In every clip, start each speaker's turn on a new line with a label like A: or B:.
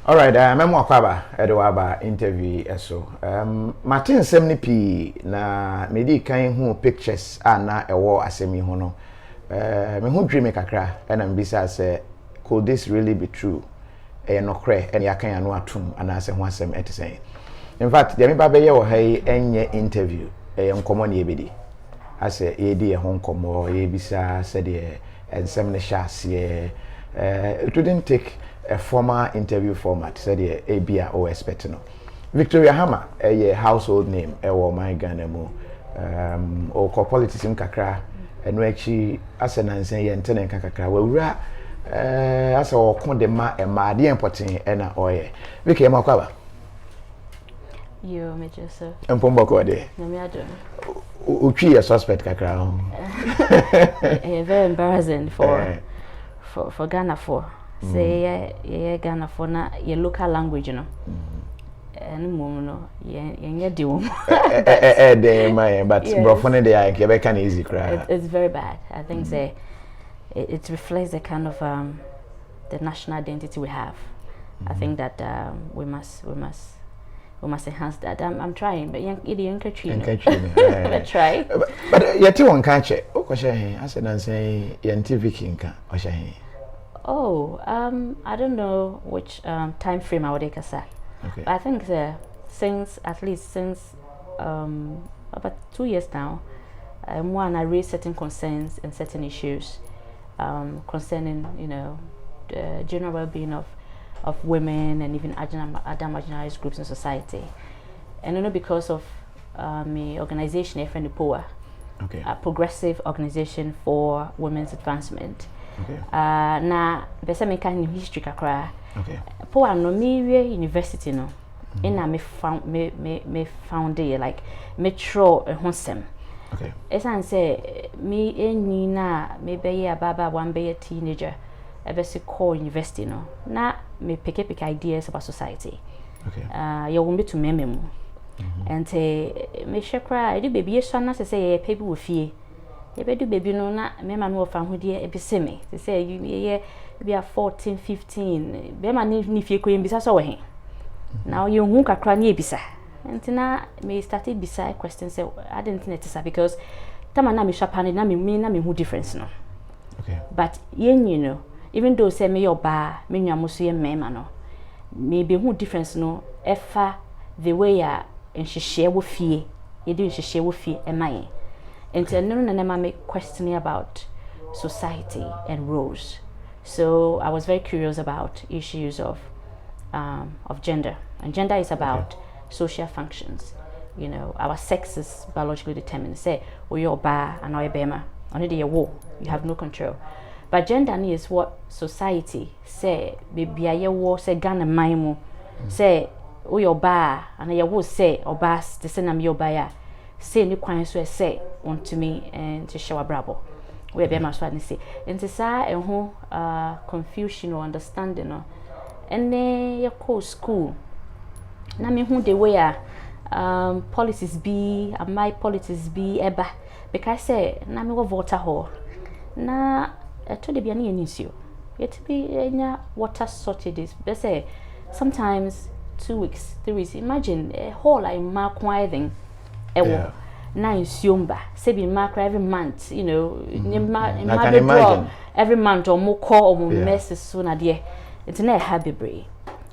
A: All right, memo kwaba edwaba interview eso. Martin semni pi na medi kan hu pictures na ewo asemi ho no. Me hu dream kakra na mbisa say could this really be true? Nokre en yakan anu atum ana se ho asem etisen. In fact, the me ba be ye wo hai enye interview nkomo na yebedi. Ase yedi ho nkomo yebisa se de ensem ne sha ase it wouldn't take a formal interview format said the ABA or expect no. Victoria Hammah a household name my Ghana mo or politics in kakra and actually as an answer and kakra we as a con de ma and ma the important and oye Vicky Makaba
B: you major sir
A: and Pomboko de Uchi a suspect kakra
B: very embarrassing for Ghana for say yeah Ghana for na your local language, you know. And no, yeah, do. But
A: Brofone de I can easy cry.
B: It's very bad. I think say it reflects the kind of the national identity we have. I think that we must enhance that. I'm trying, but you can try.
A: But you too one catch it. Oh, I said I say Vicky nka.
B: Oh, I don't know which time frame I would say.
A: Okay.
B: But I think since about 2 years now, I raised certain concerns and certain issues concerning, the general well-being of women and even other marginalized groups in society. And because of my organization, FNPOA,
A: okay,
B: a progressive organization for women's advancement.
A: Okay.
B: Na bese me kan history kakra.
A: Okay.
B: Po no me university no. Ina me found it like metro honsem.
A: Okay.
B: Esan say me enyi na me be ye baba one be a teenager. Ebese call university no. Na me pick ideas about society.
A: Okay.
B: You want me to meme. And me shekra I do baby so na say people with fear. You do baby no na me man wo fa ho de e be se me say you be a 14 15 be man ni fie ko yembisa so we now you hu kakra na ebisa entina me started bisa question say I didn't know it because tama na me shapane na me hu difference no.
A: Okay.
B: But even though say me oba me nwa so ye mema no me be hu difference no efa the way ya nhihye wo fie ye do nhihye wo fie e man. And no make questioning about society and roles. So I was very curious about issues of gender, and gender is about social functions. Our sex is biologically determined. Say, you're ba and you're bema, only the war, you have no control. But gender is what society say. Baby, I war say Ghana maimu say, you're ba and I will say or bas the same am your ba. Say ni kwan so say want to me and to show brabo we be ma so ani say enti sa ho confusion or understanding no and then your school na me hu the way policies be my policies be eba because say na me wo water hole na to the biani enisio yet be enya water shortages be say sometimes 2 weeks 3 weeks imagine a hole like ma kwai
A: yeah.
B: Na insiomba sebi mark every month every month or more call or more messages soon at the internet happy brain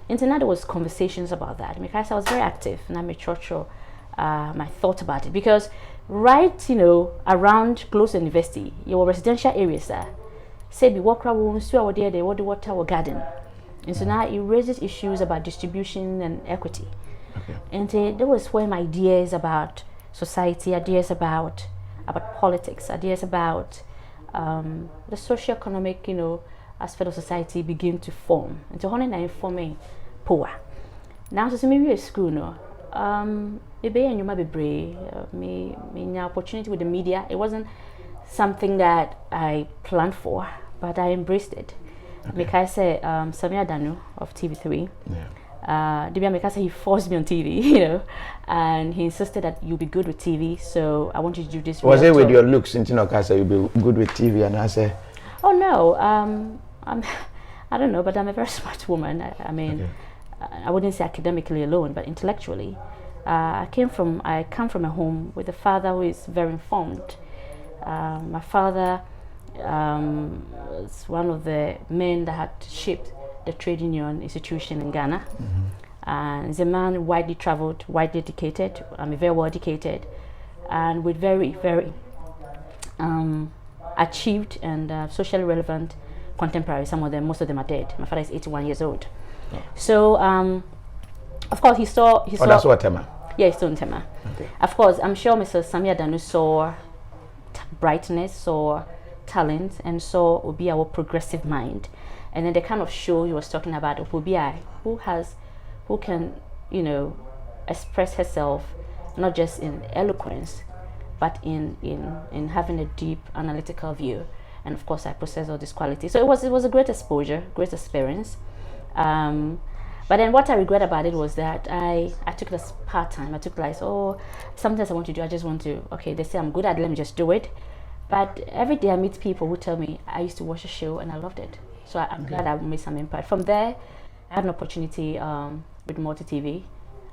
B: internet there was conversations about that because I was very active and I made my thought about it because right around close to university your residential areas sebi walk around so there they what the water garden and so now it raises issues about distribution and equity.
A: Okay.
B: And there was when my ideas about society, ideas about politics, ideas about the socio-economic, aspect of society begin to form. And so when I forming poor. Now so maybe at school maybe and you might be brave, me opportunity with the media. It wasn't something that I planned for, but I embraced it. Okay. Because I said Samia Danu of TV3.
A: Yeah.
B: Because he forced me on TV, and he insisted that you'll be good with TV. So I want you to do this.
A: Was it with your looks? You'll be good with TV, and I said,
B: "Oh no, I don't know, but I'm a very smart woman. I mean, I wouldn't say academically alone, but intellectually. I come from a home with a father who is very informed. My father was one of the men that had shaped the trade union institution in Ghana. And he's a man widely traveled, widely educated. Very well educated, and with very, very achieved and socially relevant contemporaries. Most of them are dead. My father is 81 years old. Oh. So, of course, he saw.
A: Oh, that's what Tema.
B: Yeah, he's still in Tema. Okay. Of course, I'm sure Mr. Samia Danu saw brightness, saw talent, and saw Obi our progressive mind. And then the kind of show he was talking about of Obi who can, express herself not just in eloquence, but in having a deep analytical view. And of course, I possess all these qualities. So it was a great exposure, great experience. But then what I regret about it was that I took it as part-time. I took like, sometimes I want to do, I just want to, okay, they say I'm good at it, let me just do it. But every day I meet people who tell me I used to watch a show and I loved it. So I'm glad I made some impact. From there, I had an opportunity with Multi TV.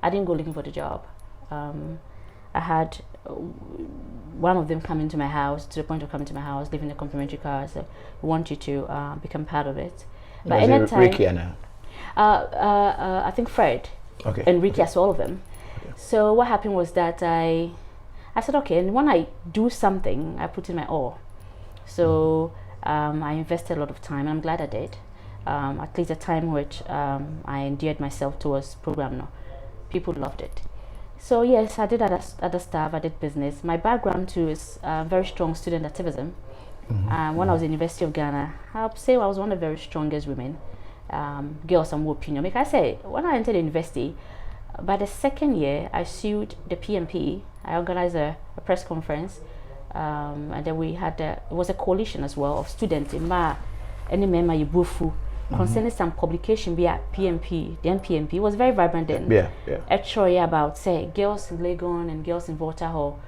B: I didn't go looking for the job. I had one of them come into my house, to the point of coming to my house, leaving a complimentary car. So we want you to become part of it. But anytime,
A: Ricky and
B: I think Fred,
A: okay,
B: and Ricky, I saw all of them. Okay. So what happened was that I said, okay, and when I do something, I put in my all. So I invested a lot of time, and I'm glad I did. At least the time which I endeared myself towards program now. People loved it. So yes, I did other stuff. I did business. My background too is very strong student activism. When I was at the University of Ghana, I'll say I was one of the very strongest women. Girls, some opinion. Like I say, when I entered the university, by the second year, I sued the PMP. I organized a press conference, and then we had it was a coalition as well of students in any member Ibufu concerning some publication via PMP. The NPMP was very vibrant then. Actually, about say girls in Legon and girls in Waterhall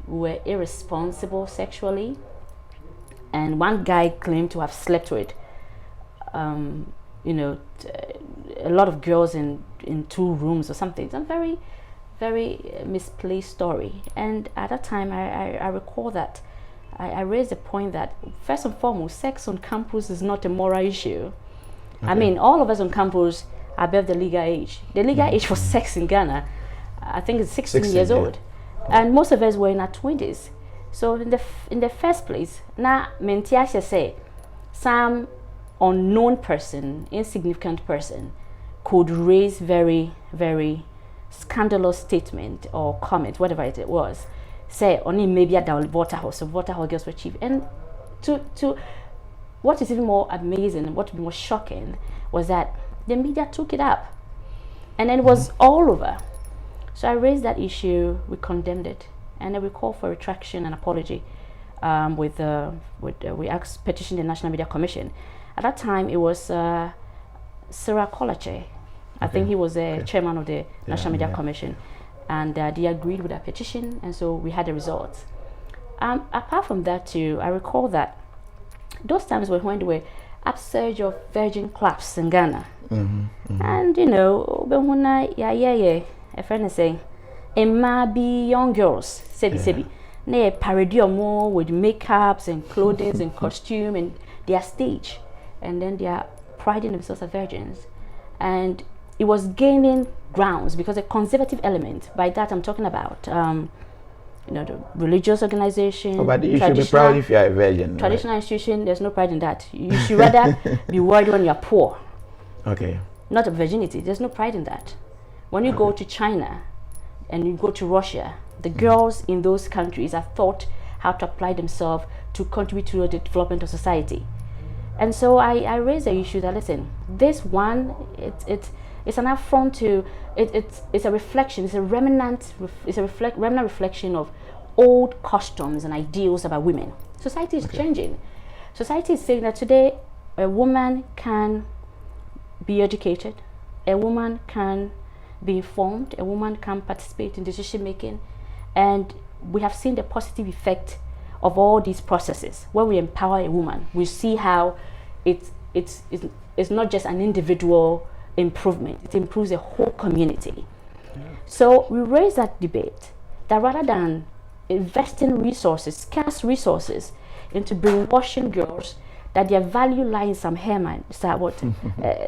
B: were irresponsible sexually, and one guy claimed to have slept with a lot of girls in 2 rooms or something. It's a very, very misplaced story. And at that time, I recall that I raised the point that first and foremost, sex on campus is not a moral issue. Okay. I mean, all of us on campus are above the legal age. The legal age for sex in Ghana, I think, is 16 years old, and most of us were in our 20s. So in the first place, now Mentiasha say some unknown person, insignificant person, could raise very, very scandalous statement or comment, whatever it was, say only maybe at the Waterhall, so Waterhall girls were cheap. And to what is even more amazing and what would be more shocking was that the media took it up, and then it was all over. So I raised that issue, we condemned it, and then we called for retraction and apology. We petitioned the National Media Commission. At that time, it was Sarah Kolache. I think he was the chairman of the National Media Commission, and they agreed with our petition, and so we had the results. Apart from that too, I recall that those times were when there were upsurge of virgin clubs in Ghana. And a friend is saying, it might be young girls, sebi, they parody more with makeups and clothing and costume and their stage, and then they are priding themselves as virgins. And it was gaining grounds because a conservative element, by that I'm talking about the religious organization.
A: But you should be proud if you are a virgin.
B: Traditional institution, there's no pride in that. You should rather be worried when you are poor.
A: Okay.
B: Not a virginity. There's no pride in that. When you go to China and you go to Russia, the girls in those countries are taught how to apply themselves to contribute to the development of society. And so I raised the issue that, listen, this one, it's an affront to, it's a reflection, it's a remnant reflection of old customs and ideals about women. Society is changing. Society is saying that today a woman can be educated, a woman can be informed, a woman can participate in decision making, and we have seen the positive effect of all these processes. When we empower a woman, we see how it's not just an individual improvement. It improves the whole community. So we raise that debate that rather than investing resources, scarce resources, into brainwashing girls that their value lies in some hair,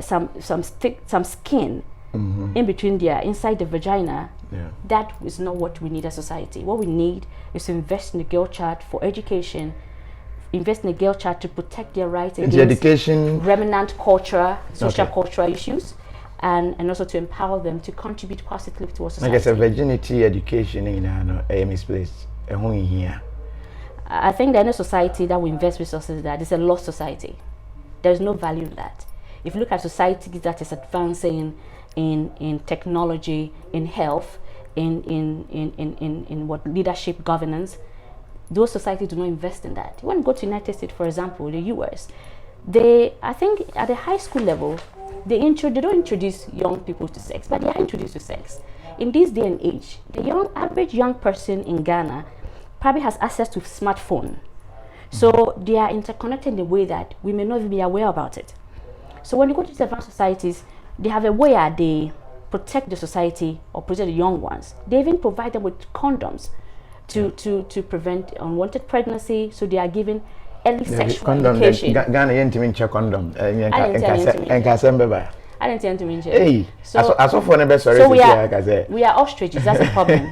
B: some skin in between inside the vagina. That is not what we need as society. What we need is to invest in the girl child for education, invest in the girl child to protect their rights against
A: education,
B: remnant culture, social cultural issues, and also to empower them to contribute positively towards society.
A: Like I said, virginity education in misplaced.
B: I think that in a society that we invest resources in that is a lost society. There is no value in that. If you look at societies that is advancing in technology, in health, in what leadership, governance, those societies do not invest in that. You want to go to the United States, for example, the US, I think at the high school level, they don't introduce young people to sex, but they are introduced to sex. In this day and age, the average young person in Ghana probably has access to smartphone. So they are interconnected in a way that we may not even be aware about it. So when you go to these advanced societies, they have a way that they protect the society or protect the young ones. They even provide them with condoms to prevent unwanted pregnancy. So they are given early sexual education.
A: Ghana yentimi nche condom.
B: I didn't tell to
A: Hey, so
B: we are ostriches. That's a problem.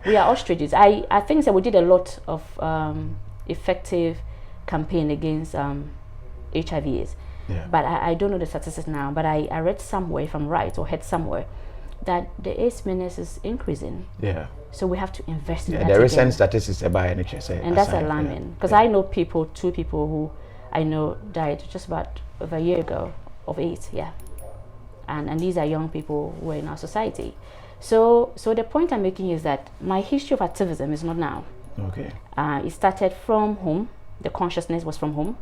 B: We are ostriches. I think that we did a lot of effective campaign against HIV/AIDS. But I don't know the statistics now. But I read somewhere, if I'm right, or heard somewhere, that the AIDS menace is increasing. So we have to invest in that.
A: The recent statistics about NHS,
B: and that's alarming, because I know two people who I know died just about over a year ago of AIDS. And these are young people who are in our society. So the point I'm making is that my history of activism is not now. It started from home. The consciousness was from home.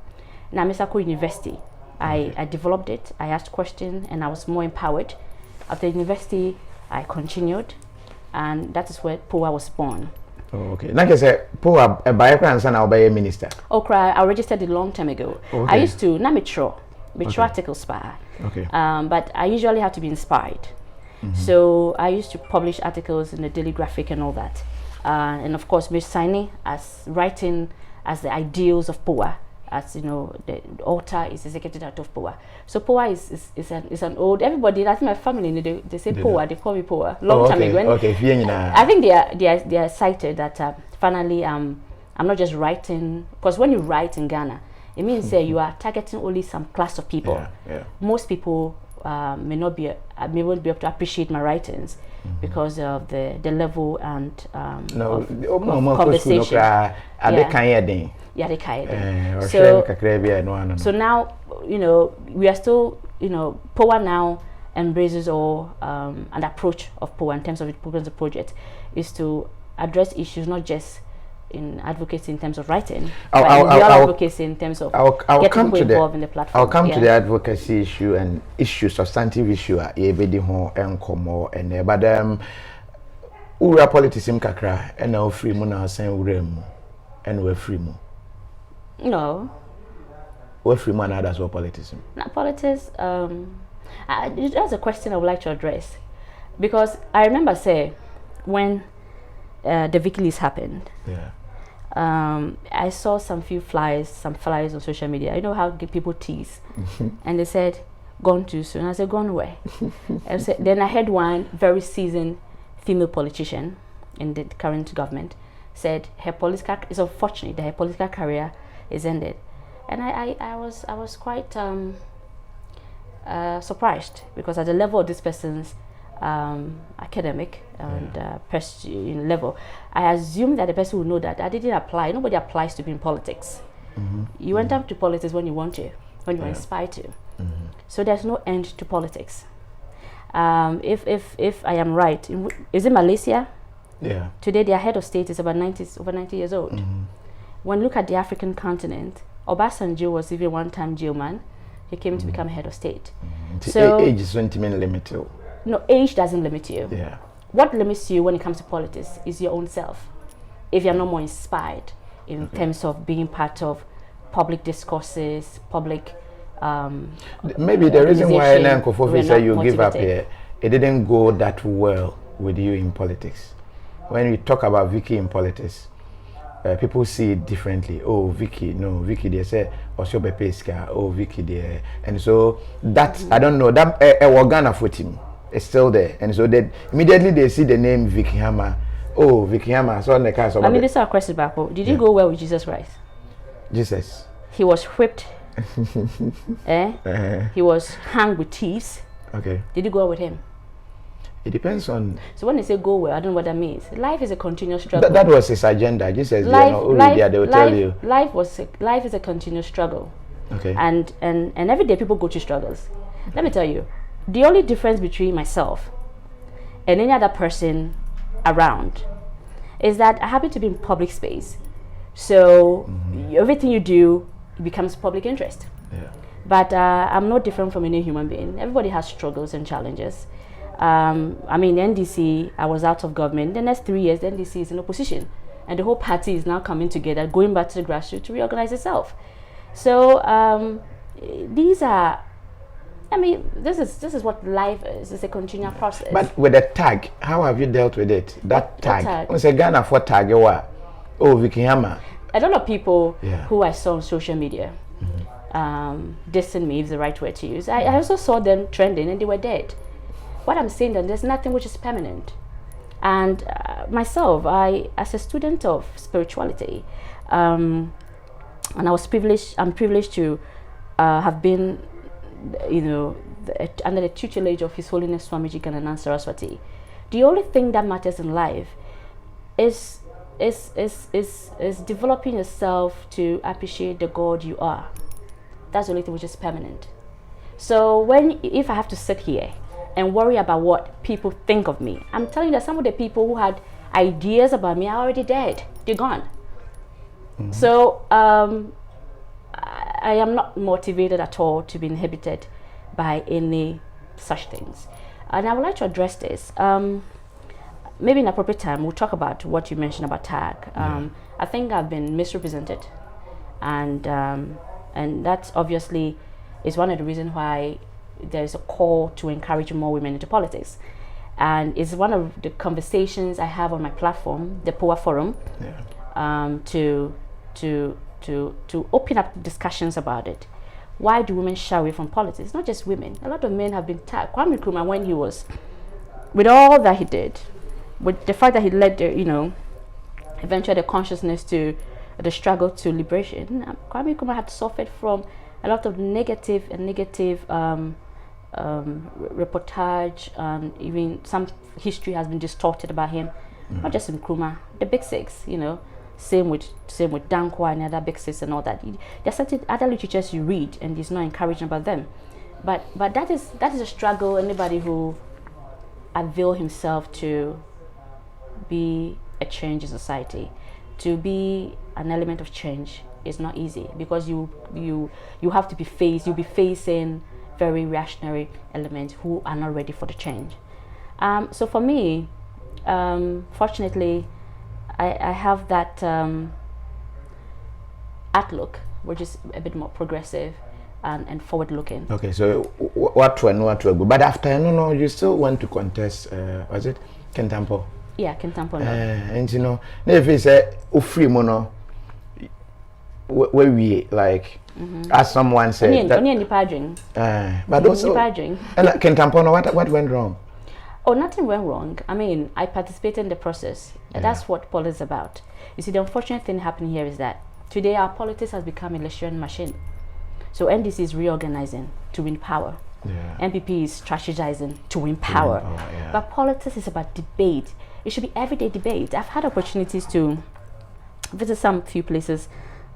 B: Now, Misako University, I developed it. I asked questions, and I was more empowered. After university, I continued, and that is where POA was born.
A: Like I said, POA, a biocran and I'll be a minister.
B: I registered it a long time ago. I used to, not mature articles by. But I usually have to be inspired. So I used to publish articles in the Daily Graphic and all that. And of course, Miss Sine writing as the ideals of POA. As you know, the author is executive director of POA. So POA is an old, everybody, that's my family, they say POA, they call me POA. Long time ago. I think they are excited that finally I'm not just writing, because when you write in Ghana, it means you are targeting only some class of people. Most people may not be able to appreciate my writings because of the level and of conversation. So now, we are still, POA now embraces all an approach of POA in terms of the project is to address issues not just in advocacy in terms of writing, but advocacy in terms of getting people involved in the platform.
A: I'll come to the advocacy issue and substantive issue but ura politicism kakra and now free mo na san urem and we're free mo.
B: No.
A: We're free mo and that's what politicism.
B: Not politics. That's a question I would like to address, because I remember when the Vicky happened. I saw some flyers on social media. You know how people tease, and they said, "Gone too soon." I said, "Gone where?" Then I had one very seasoned female politician in the current government said it's unfortunate that her political career is ended, and I was quite surprised, because at the level of this person's academic and level, I assume that the person will know that I didn't apply. Nobody applies to be in politics. You enter to politics when you want to, when you're inspired to. So there's no end to politics. If I am right, is it Malaysia? Today their head of state is over 90 years old. When you look at the African continent, Obasanjo was even one-time jailman. He came to become head of state.
A: So age is limit.
B: No, age doesn't limit you. What limits you when it comes to politics is your own self. If you're not more inspired in terms of being part of public discourses, public
A: Maybe the reason why KOFI said you give up
B: motivated.
A: here, it didn't go that well with you in politics. When we talk about Vicky in politics, people see it differently. Oh, Vicky, no, Vicky, they say, Osho Bepeska, oh, Vicky, there. And so that, I don't know, that organ of him is still there. And so they immediately they see the name Vicky Hammah. Oh, Vicky Hammah. So on the cast of
B: this is our question back. Did you go well with Jesus Christ?
A: Jesus.
B: He was whipped. He was hung with thieves.
A: Okay.
B: Did you go well with him?
A: It depends on.
B: So when they say go well, I don't know what that means. Life is a continuous struggle.
A: That was his agenda. Jesus, they will tell you.
B: Life is a continuous struggle.
A: Okay.
B: And every day people go through struggles. Let me tell you, the only difference between myself and any other person around is that I happen to be in public space. So everything you do becomes public interest.
A: Yeah.
B: But I'm no different from any human being. Everybody has struggles and challenges. I mean, NDC, I was out of government. The next 3 years, the NDC is in opposition. And the whole party is now coming together, going back to the grassroots to reorganize itself. So these are, I mean, this is what life is. It's a continual process.
A: But with the tag, how have you dealt with it? That tag.
B: What
A: say Ghana for tag, oh, Vicky Hammah.
B: A lot of people who I saw on social media dissing me, is the right word to use. I also saw them trending and they were dead. What I'm saying that there's nothing which is permanent. And myself, as a student of spirituality, and I'm privileged to have been, under the tutelage of His Holiness Swamiji Gananand Saraswati. The only thing that matters in life is developing yourself to appreciate the God you are. That's the only thing which is permanent. So if I have to sit here and worry about what people think of me, I'm telling you that some of the people who had ideas about me are already dead. They're gone. So I am not motivated at all to be inhibited by any such things. And I would like to address this. Maybe in appropriate time, we'll talk about what you mentioned about tag. I think I've been misrepresented. And that obviously is one of the reasons why there's a call to encourage more women into politics. And it's one of the conversations I have on my platform, the POA Forum, to open up discussions about it. Why do women shy away from politics? Not just women. A lot of men have been tagged. Kwame Nkrumah, when he was, with all that he did, with the fact that he led eventually the consciousness to the struggle to liberation, Kwame Nkrumah had suffered from a lot of negative reportage, and even some history has been distorted about him. Not just in Nkrumah, the big six, same with Dankwa and other big six and all that. There are certain other literatures you read and it's not encouraging about them. But that is a struggle. Anybody who avail himself to be a change in society, to be an element of change, is not easy, because you have to you'll be facing very reactionary elements who are not ready for the change. So for me, fortunately, I have that outlook, which is a bit more progressive and forward-looking. Okay, so
A: what to go? But after you still want to contest? Was it Kentampo?
B: Yeah, Kentampo.
A: And if it's a free mono, where we like, as someone said, but also, and Kentampo, what went wrong?
B: Oh, nothing went wrong. I mean, I participated in the process. And that's what politics is about. You see, the unfortunate thing happening here is that today our politics has become a election machine. So NDC is reorganizing to win power. NPP is strategizing to win power. But politics is about debate. It should be everyday debate. I've had opportunities to visit some few places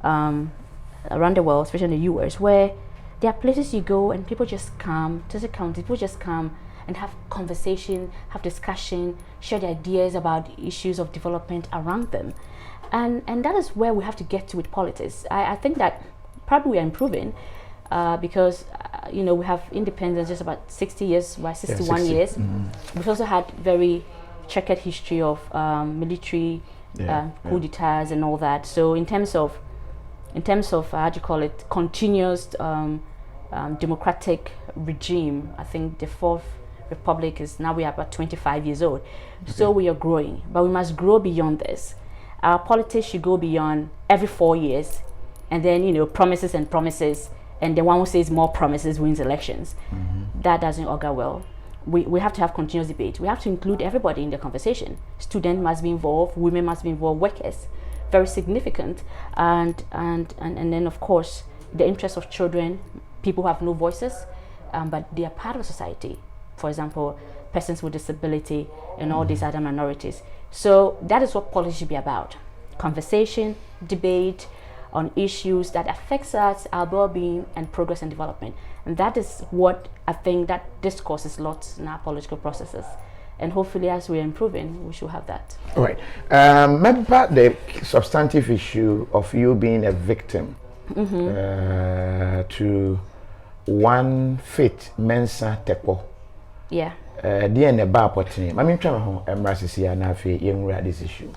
B: around the world, especially in the US, where there are places you go and people just come, people just come and have conversation, have discussion, share their ideas about issues of development around them. And that is where we have to get to with politics. I think that probably we are improving because, we have independence just about 60 years, 61 years. We've also had very checkered history of military coup d'etats and all that. So in terms of how do you call it, continuous democratic regime. I think the fourth republic is now, we are about 25 years old. Okay. So we are growing, but we must grow beyond this. Our politics should go beyond every 4 years, and then, you know, promises and promises, and the one who says more promises wins elections. That doesn't augur well. We have to have continuous debate. We have to include everybody in the conversation. Students must be involved, women must be involved, workers, very significant, and then of course the interests of children, people who have no voices, but they are part of society. For example, persons with disability and all these other minorities. So that is what policy should be about: conversation, debate on issues that affects us, our well-being and progress and development. And that is what I think that discourse is lost in our political processes. And hopefully, as we're improving, we should have that.
A: All right. Maybe about the substantive issue of you being a victim to one fit mensa tepo.
B: Yeah.
A: The end of bar potting. I mean, try to home embrace and have a young this issue.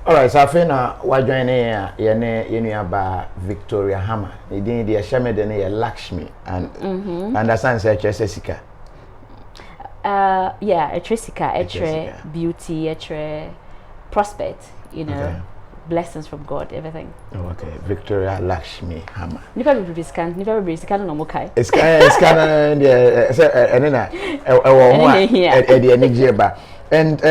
A: Alright, so I think we're joining here by Victoria Hammah. The Shame the Lakshmi and understand Jessica.
B: Yeah, Jessica, beauty, prospect, you know, okay. Blessings from God, everything.
A: Oh, okay, Victoria Lakshmi Hammah.
B: Never be scan no more kai.
A: It's kind of and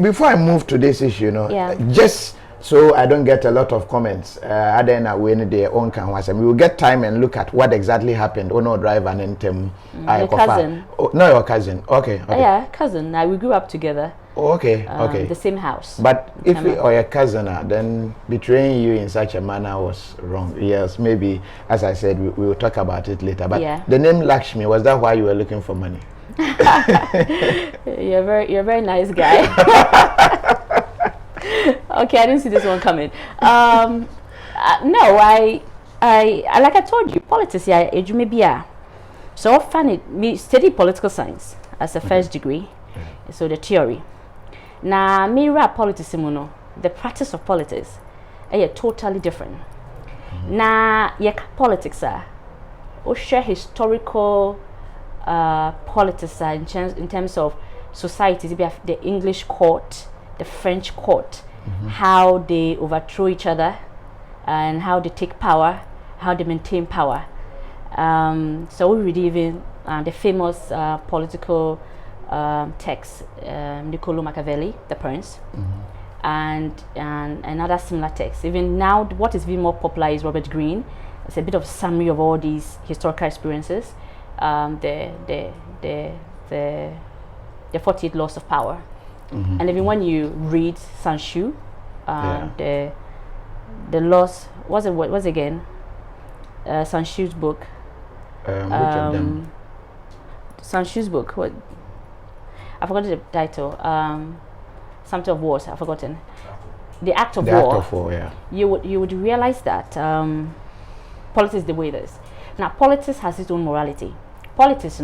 A: before I move to this issue, you know, just so I don't get a lot of comments, then when they own can we will get time and look at what exactly happened. Oh no, drive and intem.
B: Your cousin?
A: Oh, no, your cousin. Okay.
B: Yeah, cousin. We grew up together.
A: Oh, okay.
B: The same house.
A: But if you are your cousin, then betraying you in such a manner was wrong. Yes, maybe, as I said, we will talk about it later. But the name Lakshmi, was that why you were looking for money?
B: You're a very nice guy. Okay, I didn't see this one coming. No, I like I told you, politics. Yeah, maybe. So funny. Me study political science as a first degree. So the theory. Now, me rap politics, the practice of politics, totally different. Now, politics or share historical politics in terms of societies, the English court, the French court, how they overthrow each other and how they take power, how they maintain power. So we read even the famous political text, Niccolo Machiavelli, The Prince, and another similar text. Even now, what is even more popular is Robert Greene. It's a bit of a summary of all these historical experiences. The 48 laws of power, and even when you read Sanshu, the laws, what's again Sanshu's book,
A: which of them?
B: Sanshu's book, what I forgot the title, something of wars, I've forgotten. The Act of War.
A: Act of War, yeah.
B: You would realize that politics is the way it is. Now, politics has its own morality. Politics,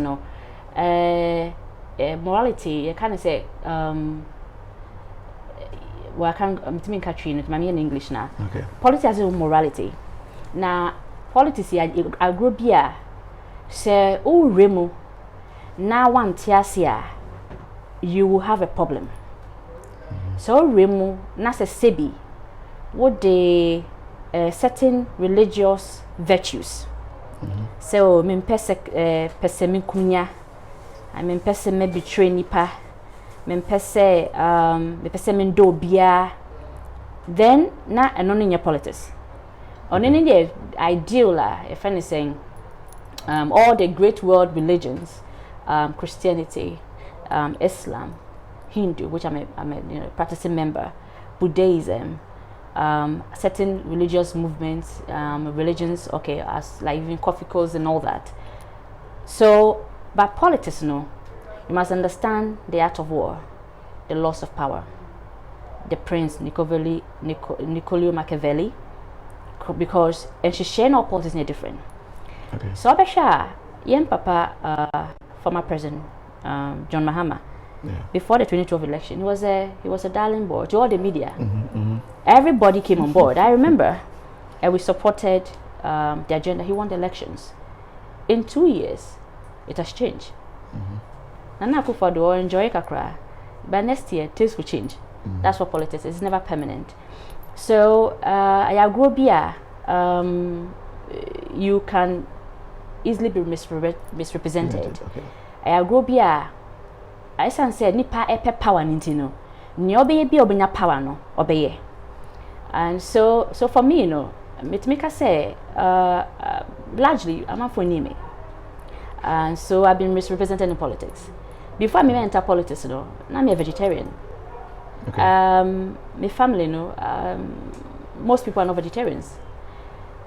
B: morality, you kind of say, well, I can't, I'm in English now.
A: Okay.
B: Politics has its own morality. Now, politics, I grew up say, oh, Remo, now one tiasia, you will have a problem. So, Remo, that's a sebi, what the certain religious virtues. So, me pese me kunya, I me pese me betray nipa, me pese me do bia. Then na eno in your politics. On any the ideal if anything, all the great world religions, Christianity, Islam, Hindu, which I'm a practicing member, Buddhism, certain religious movements, religions, okay, as like even KOFI and all that. So, but politics, you must understand the art of war, the loss of power. The Prince Niccolo Machiavelli, because and she share no politics are different.
A: Okay.
B: So Abesha, young papa, former president John Mahama.
A: Yeah.
B: Before the 2012 election, he was a darling boy to all the media. Everybody came on board. I remember, and we supported the agenda. He won the elections. In 2 years, it has changed. Nana Akufo-Addo enjoy kakra, but next year things will change. That's what politics is. It's never permanent. So I grow beer. You can easily be misrepresented.
A: Okay.
B: I grow beer. I said nipa epe power nintino. Ni obeye bi obenya power no obeye. And so for me, you know, me say largely I'm for me. And so I've been misrepresented in politics. Before I enter politics, you know, I'm a vegetarian.
A: Okay.
B: My family, you know, most people are not vegetarians.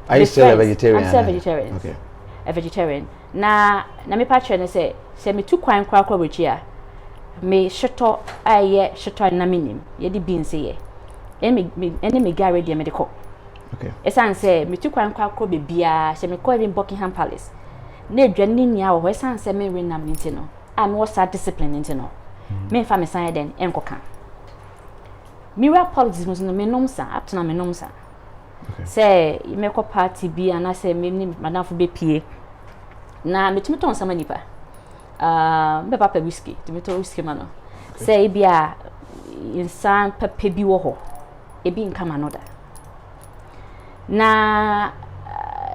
A: Are you still a vegetarian?
B: I'm still a vegetarian.
A: Okay.
B: A vegetarian. Na me patron say me too kwan kwa kwa me shoto aye shoto na minim ye di beans ye ene me gare de medical.
A: Okay.
B: Esan say me too kwan kwa kwa bia se me call in Buckingham Palace na adwane nia wo esan say me renam nti no am was discipline nti no me fa me san den enkoka mira politics no me nomsa up to na me nomsa.
A: Okay.
B: Say me ko party bi ana say me ni madamfo be pie na me tumi ton sama nipa me papa whiskey tumi to whiskey mano. Okay. Say bia insan pepe bi wo ho e bi nka manoda na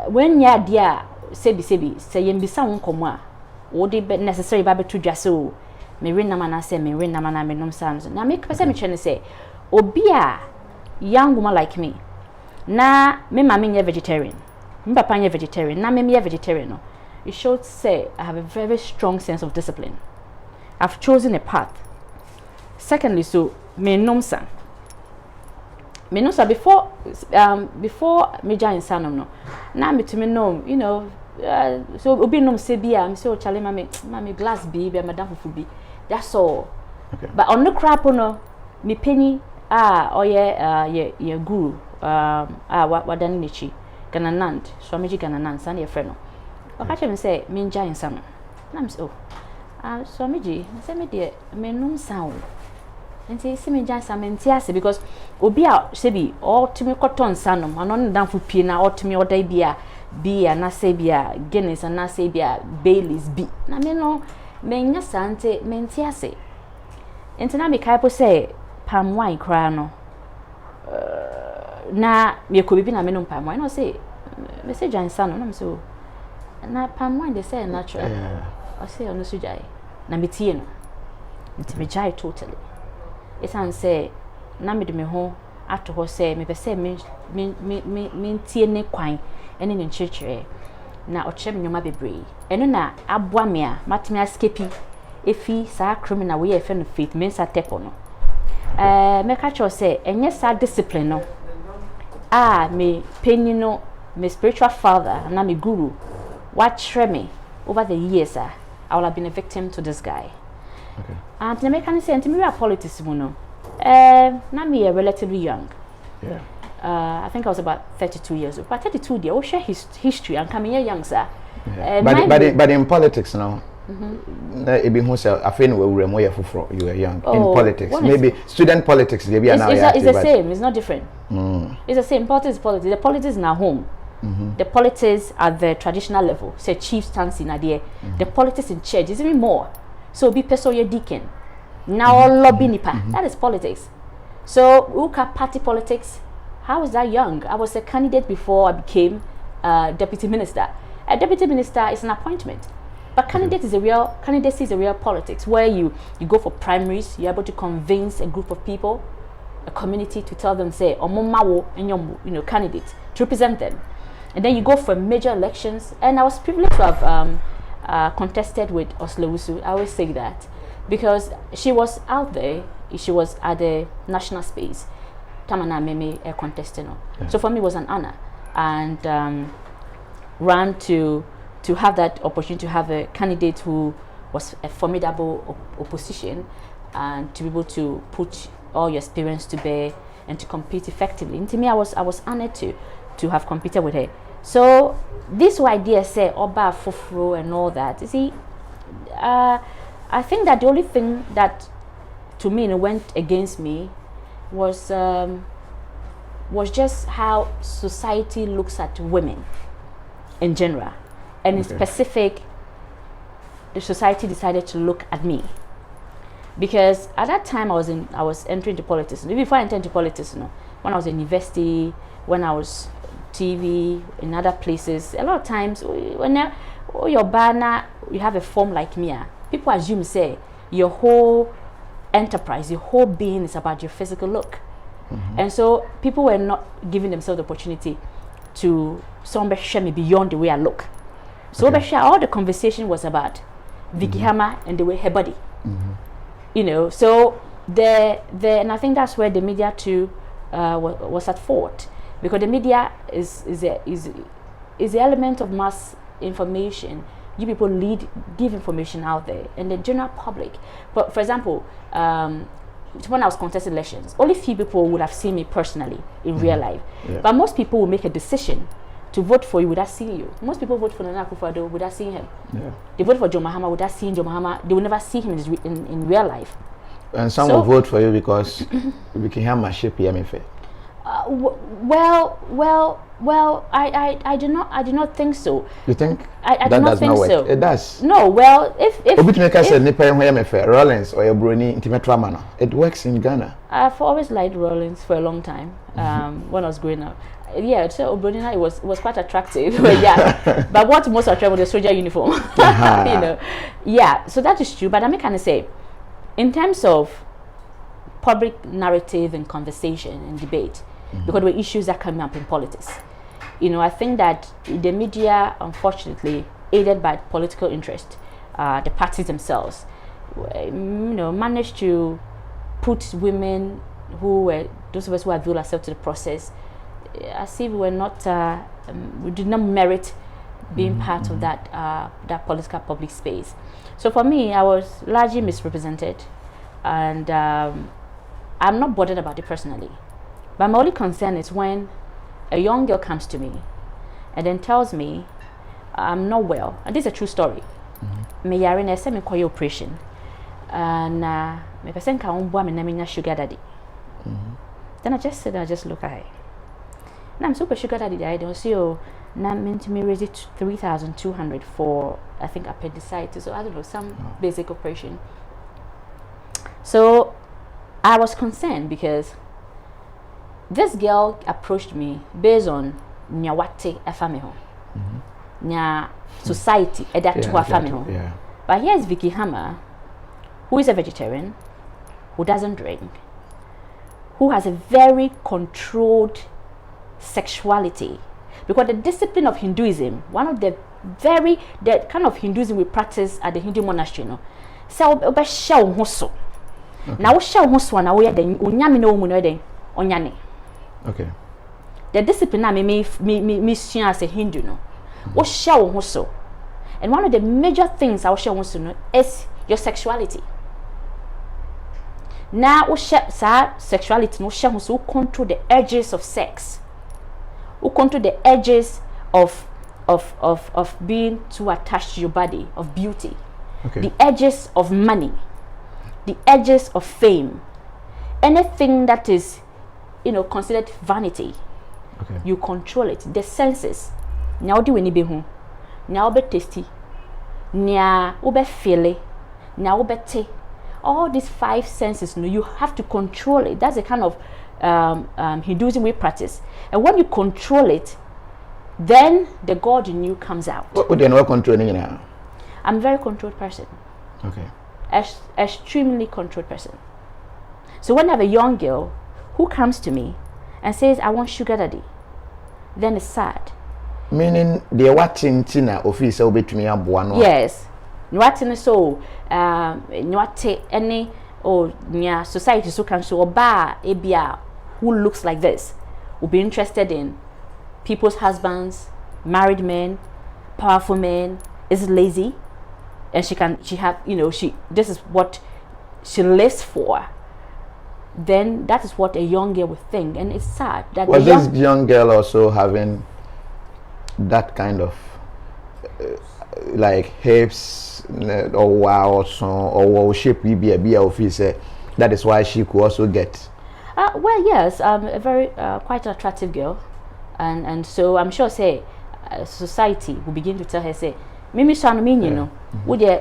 B: when ya dia sebi say yembisa won komo a wo de necessary ba beto dwase o me renam na say me renam na me nom sams na me pese me twene say obi a young woman like me na me mama nye vegetarian me papa nye vegetarian na me vegetarian no. It should say I have a very strong sense of discipline. I've chosen a path. Secondly, so me nomsa before me join Sanum no. Now me to me know, you know, so obi nom se bia me say o chale mami glass bi madam fufu bi. That's all.
A: Okay.
B: But on the crap no me penny ye guru wadani nichi gananand so meji gananand san ye friend no. Okache me say me nja insa no. Na me say so meji say me de me num sound. Nti say me nja insa me ntiase because obi a sebi ultimate cotton sanom anon danfo pie na ultimate oda bia na say bia Guinness na say bia Baileys bi. Na me no me nya sante me ntiase. Nti na me kai po say palm wine kra no. Na me ko bibi na me no palm wine no say me say nja insa no na me say na palm wine they say natural. I say on so jai. Na me tie no. Nti me jai totally. It's an say na me de me ho ato ho say me be say me tie ne kwan ene ne nchechire. Na o chem nyoma bebre. Eno na aboa me a matime escape efi sa criminal we e fe no faith me sa tepo no. Me ka cho say enye sa discipline no. Me penny no me spiritual father na me guru. Watch me over the years, I will have been a victim to this guy.
A: Okay.
B: And the American say, "Anti-me politics, no. Now me relatively young.
A: Yeah.
B: I think I was about 32 years old. But 32, they all share his history and coming here young, sir.
A: Yeah. But in politics now, it be who say I feel we were more you were young in politics. Maybe student politics they be now.
B: It's the same. It's not different. It's the same. Politics. The politics in our home. The politics at the traditional level, say chief stands in idea. The politics in church is even more. So be person your deacon. Now lobby nipa. That is politics. So look at party politics. How was that young? I was a candidate before I became deputy minister. A deputy minister is an appointment. But candidacy is a real politics where you go for primaries, you're able to convince a group of people, a community to tell them, say, Omomawo and your candidate to represent them. And then you go for major elections. And I was privileged to have contested with Oslewusu. I always say that because she was out there. She was at the national space. Tamana Meme contesting. Yeah. So for me, it was an honor. And ran to have that opportunity to have a candidate who was a formidable opposition and to be able to put all your experience to bear and to compete effectively. And to me, I was honored to have competed with her. So this idea say oba fufro and all that. You see, I think that the only thing that to me went against me was just how society looks at women in general, and in specific, the society decided to look at me. Because at that time I was entering into politics. Before I entered into politics, when I was in university, when I was TV, in other places, a lot of times when your banner, you have a form like me, people assume say your whole enterprise, your whole being is about your physical look. And so people were not giving themselves the opportunity to show me beyond the way I look. So all the conversation was about Vicky Hammah and the way her body. So and I think that's where the media too was at fault, because the media is the element of mass information. You people give information out there, and the general public. But for example, when I was contesting elections, only few people would have seen me personally in real life. But most people will make a decision to vote for you without seeing you. Most people vote for Nana Akufo-Addo without seeing him. They vote for John Mahama without seeing John Mahama. They will never see him in real life.
A: And some will vote for you because we can have my shape here,
B: well, I do not think so.
A: You think
B: I
A: that
B: do not
A: does
B: think
A: not work?
B: so.
A: It does.
B: No, well, if
A: Rollins or your Bruni intimate it works in Ghana.
B: I've always liked Rollins for a long time. When I was growing up, so Obronina was quite attractive. But what most attractive was the soldier uniform. So that is true. But I kind of say, in terms of public narrative and conversation and debate, because there were issues that come up in politics, I think that the media, unfortunately, aided by political interest, the parties themselves, managed to put women who were those of us who availed ourselves to the process as if we did not merit being part of that political public space. So for me, I was largely misrepresented, and I'm not bothered about it personally. But my only concern is when a young girl comes to me and then tells me I'm not well, and this is a true story. Me yare na me koye operation, and me person ka umbo me na me sugar daddy. Then I just sit and I just look at her. And I'm super sugar daddy. I don't see now meant to me raise it to 3,200 for I think appendicitis, so I don't know, some basic operation. So I was concerned because this girl approached me based on nyawate efamiho, nya society adapt to efamiho. But here's Vicky Hammah, who is a vegetarian, who doesn't drink, who has a very controlled sexuality, because the discipline of Hinduism, one of the kind of Hinduism we practice at the Hindu monastery, so obe show hoso. Now show hoso na we den onyame na omu no den onyane.
A: Okay.
B: The discipline na me sua as a Hindu no. O show hoso. And one of the major things I will show hoso no is your sexuality. Now o sexuality no show hoso control the edges of sex. Who control the edges of being too attached to your body, of beauty, the edges of money, the edges of fame, anything that is, considered vanity. You control it. The senses. Now do any be now be tasty, nya ube feel, now ube te. All these 5 senses, you have to control it. That's the kind of Hinduism we practice, and when you control it, then the God in you comes out.
A: What do you know controlling now?
B: I'm a very controlled person. Extremely controlled person. So when I have a young girl who comes to me and says, I want sugar daddy, then it's sad.
A: Meaning the watching tina officer will be to me a one.
B: Yes. Nwate so nwate any nya society so can show ba ebia who looks like this will be interested in people's husbands, married men, powerful men, is lazy, and she have this is what she lives for. Then that is what a young girl would think, and it's sad that
A: was this young girl also having that kind of like hips or wow or shape we be a officer. That is why she could also get.
B: Well, yes, a very quite an attractive girl, and so I'm sure say society will begin to tell her say, "Mimi so no mean you know."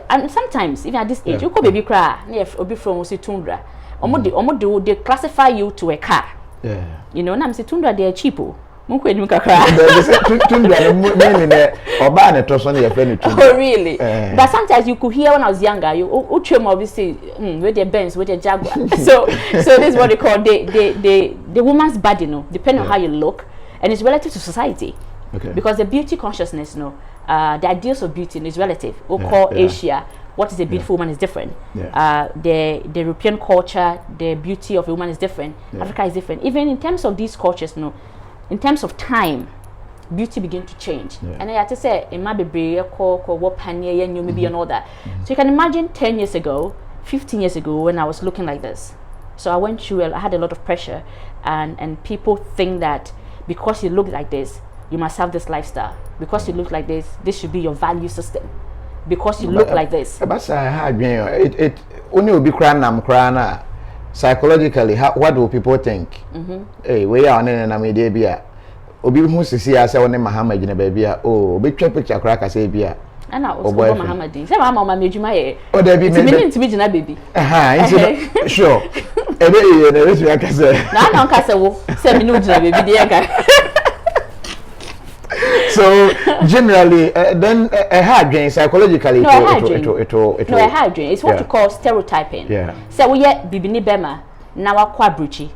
B: And sometimes even at this age, you could baby cry. If obi from say tundra, they classify you to a car.
A: Yeah.
B: You know, and I'm say tundra they are cheapo. Munko ni kakra.
A: Tundra meaning oba na toso na your friend tundra.
B: Oh really? But sometimes you could hear when I was younger, you utrem obviously with their Benz, with their Jaguar. so this is what they call the woman's body, no, depending on how you look, and it's relative to society.
A: Okay.
B: Because the beauty consciousness, no, the ideals of beauty is relative. We call Asia, what is a beautiful woman is different. The European culture, the beauty of a woman is different. Africa is different. Even in terms of these cultures, no, in terms of time, beauty begin to change. And I have to say, in my baby, maybe and all that. So you can imagine 10 years ago, 15 years ago, when I was looking like this. So I went through, I had a lot of pressure, and people think that because you look like this, you must have this lifestyle. Because you look like this should be your value system. Because you look like this.
A: But it only will be crying psychologically. What do people think? Hey, we are on an Amidabia. Obi who see us on Muhammad in a baby. Oh, big picture crack as a beer.
B: And I was Muhammad. Say, Mama made you my.
A: Oh, there be
B: to be a baby.
A: Sure. Like I said.
B: Now, Castle, 7 minutes, baby.
A: So generally, then a hard drain psychologically.
B: No, a hard drain. It's what you call stereotyping. So we get bibini bema now a quabruchi.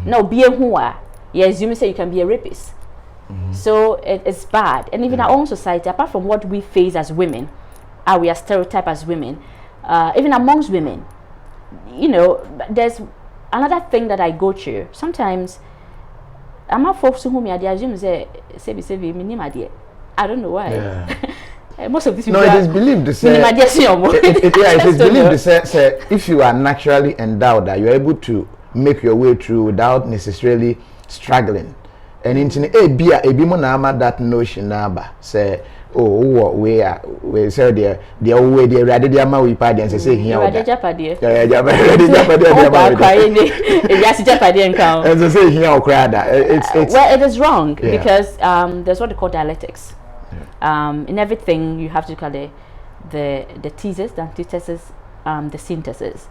B: Now be a hua. Yes, you may say you can be a rapist. So it's bad. And even our own society, apart from what we face as women, we are stereotyped as women. Even amongst women, you know, there's another thing that I go through. Sometimes I'm not folks whom I assume say I don't know why. Most of these people.
A: No, it is believed to say. It is believed to say if you are naturally endowed, that you are able to make your way through without necessarily struggling. And in a mo that notion number say, oh, we say the way they ready the amount we pay and say here. And say here well,
B: it is wrong because there's what they call dialectics. In everything you have to call the thesis, the antithesis, the synthesis.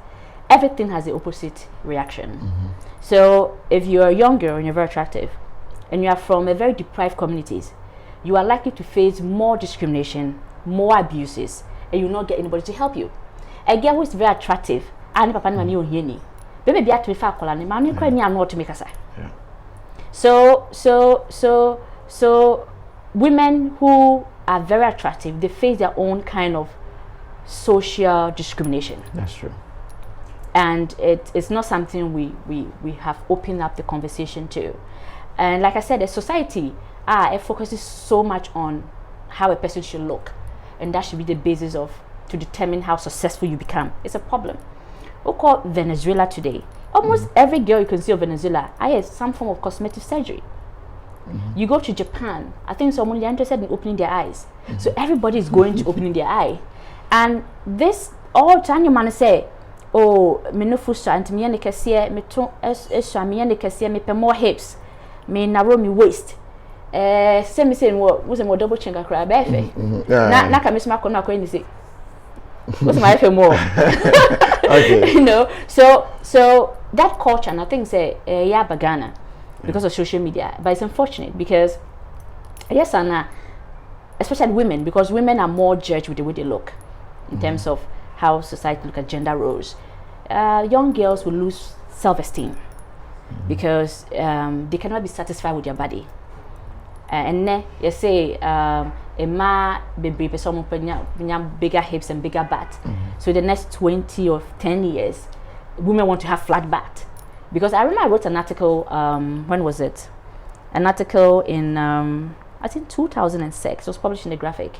B: Everything has the opposite reaction. So if you are younger and you're very attractive, and you are from a very deprived communities, you are likely to face more discrimination, more abuses, and you will not get anybody to help you. A girl who is very attractive, and papa ni o hieni, baby be at me fa kola ni ma ni kra ni anu to make asa. So women who are very attractive, they face their own kind of social discrimination.
A: That's true.
B: And it's not something we have opened up the conversation to. And like I said, the society it focuses so much on how a person should look, and that should be the basis to determine how successful you become. It's a problem. We call Venezuela today. Almost every girl you can see of Venezuela, has some form of cosmetic surgery. You go to Japan, I think someone they're interested in opening their eyes. So everybody is going to opening their eye, and this all time you man say, oh, me no fusa and me kesiye me to eswa me kesiye me pe more hips. Me narrow me waist. Say me saying what was a double chin kakra be na ka me sma ko na ko ni say what's my fe more.
A: Okay.
B: You know, so that culture, and I think say yeah bagana because of social media, but it's unfortunate because yes and especially women, because women are more judged with the way they look in terms of how society look at gender roles. Young girls will lose self-esteem because they cannot be satisfied with their body. And then you say a ma baby person bigger hips and bigger butt. So the next 20 or 10 years, women want to have flat butt. Because I remember I wrote an article, when was it? An article in I think 2006. It was published in the Graphic.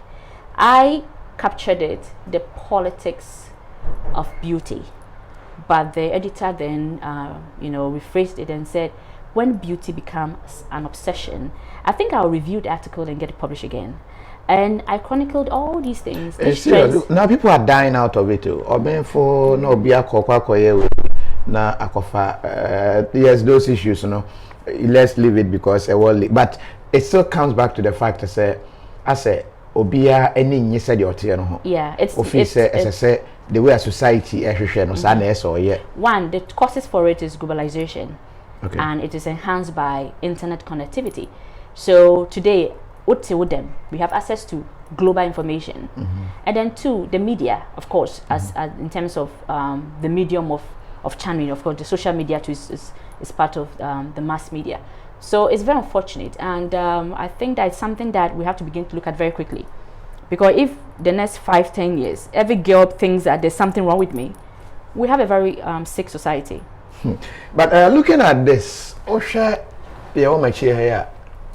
B: I captured it, the politics of beauty. But the editor then, rephrased it and said, when beauty becomes an obsession, I think I'll review the article and get it published again. And I chronicled all these things.
A: Now people are dying out of it too. For no be a na akofa. Yes, those issues, let's leave it because but it still comes back to the fact that say obia any nyese de ote no ho.
B: Yeah, it's
A: the way a society
B: one, the causes for it is globalization.
A: Okay.
B: And it is enhanced by internet connectivity. So today, we have access to global information. And then two, the media, of course, as in terms of the medium of channeling, of course, the social media too is part of the mass media. So it's very unfortunate, and I think that it's something that we have to begin to look at very quickly. Because if the next 5-10 years, every girl thinks that there's something wrong with me, we have a very sick society.
A: But looking at this, Osha, yeah, my chair here,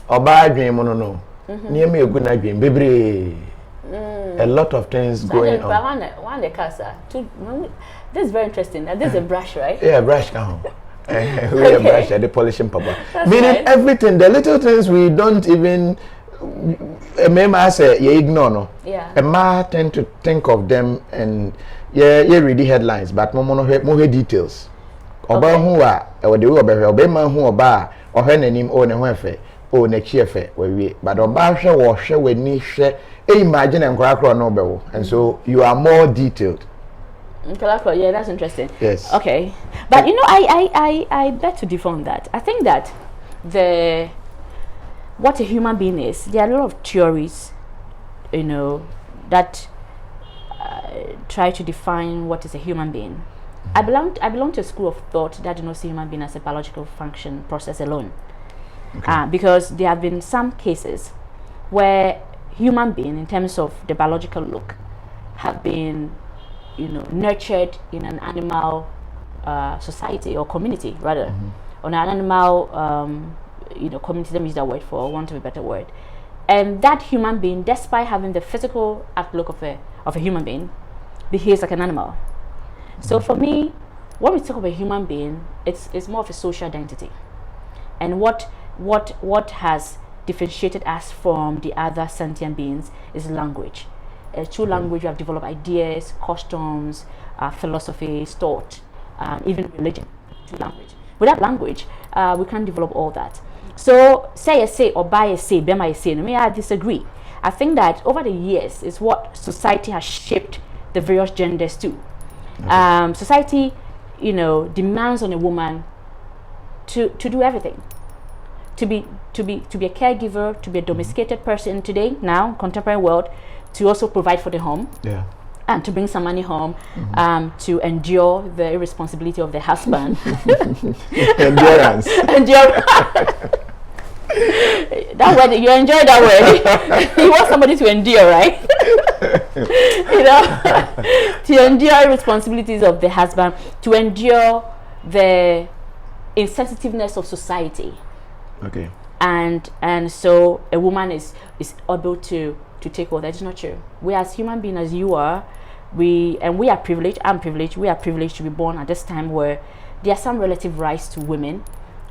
A: or bad dream, no. Near me a good night dream, baby. A lot of things going on.
B: One the casa. This is very interesting. This is a brush, right?
A: Yeah, brush now. We have brush at the polishing papa. Meaning everything, the little things we don't even. I say you ignore no.
B: Yeah.
A: A man tend to think of them and you read the headlines, but more details. Oba who are or the oba man who oba or her name or ne o ne chiefe we but oba hwe wo hwe wani hwe imagine and no be and so you are more detailed.
B: Yeah, that's interesting.
A: Yes.
B: Okay. But I bet to differ on that. I think that what a human being is, there are a lot of theories, that try to define what is a human being. I belong to a school of thought that do not see human being as a biological function process alone. Okay. Because there have been some cases where human being, in terms of the biological look, have been, nurtured in an animal society or community, rather, on an animal, community. Let me use that word for want of a better word. And that human being, despite having the physical outlook of a human being, behaves like an animal. So for me, when we talk about a human being, it's more of a social identity, and what has differentiated us from the other sentient beings is language. Through language, we have developed ideas, customs, philosophies, thought, even religion. Through language. Without language, we can't develop all that. So say a say or buy a say, be my say. May I disagree? I think that over the years is what society has shaped the various genders too. Okay. Society, demands on a woman to do everything, to be a caregiver, to be a domesticated person today, now contemporary world, to also provide for the home, and to bring some money home, to endure the irresponsibility of the husband.
A: Endurance.
B: That word, you enjoy that word. You want somebody to endure, right? To endure responsibilities of the husband, to endure the insensitiveness of society.
A: Okay.
B: And so a woman is able to take all that. Is not true. We as human beings, as you are, we are privileged. I'm privileged. We are privileged to be born at this time where there are some relative rights to women,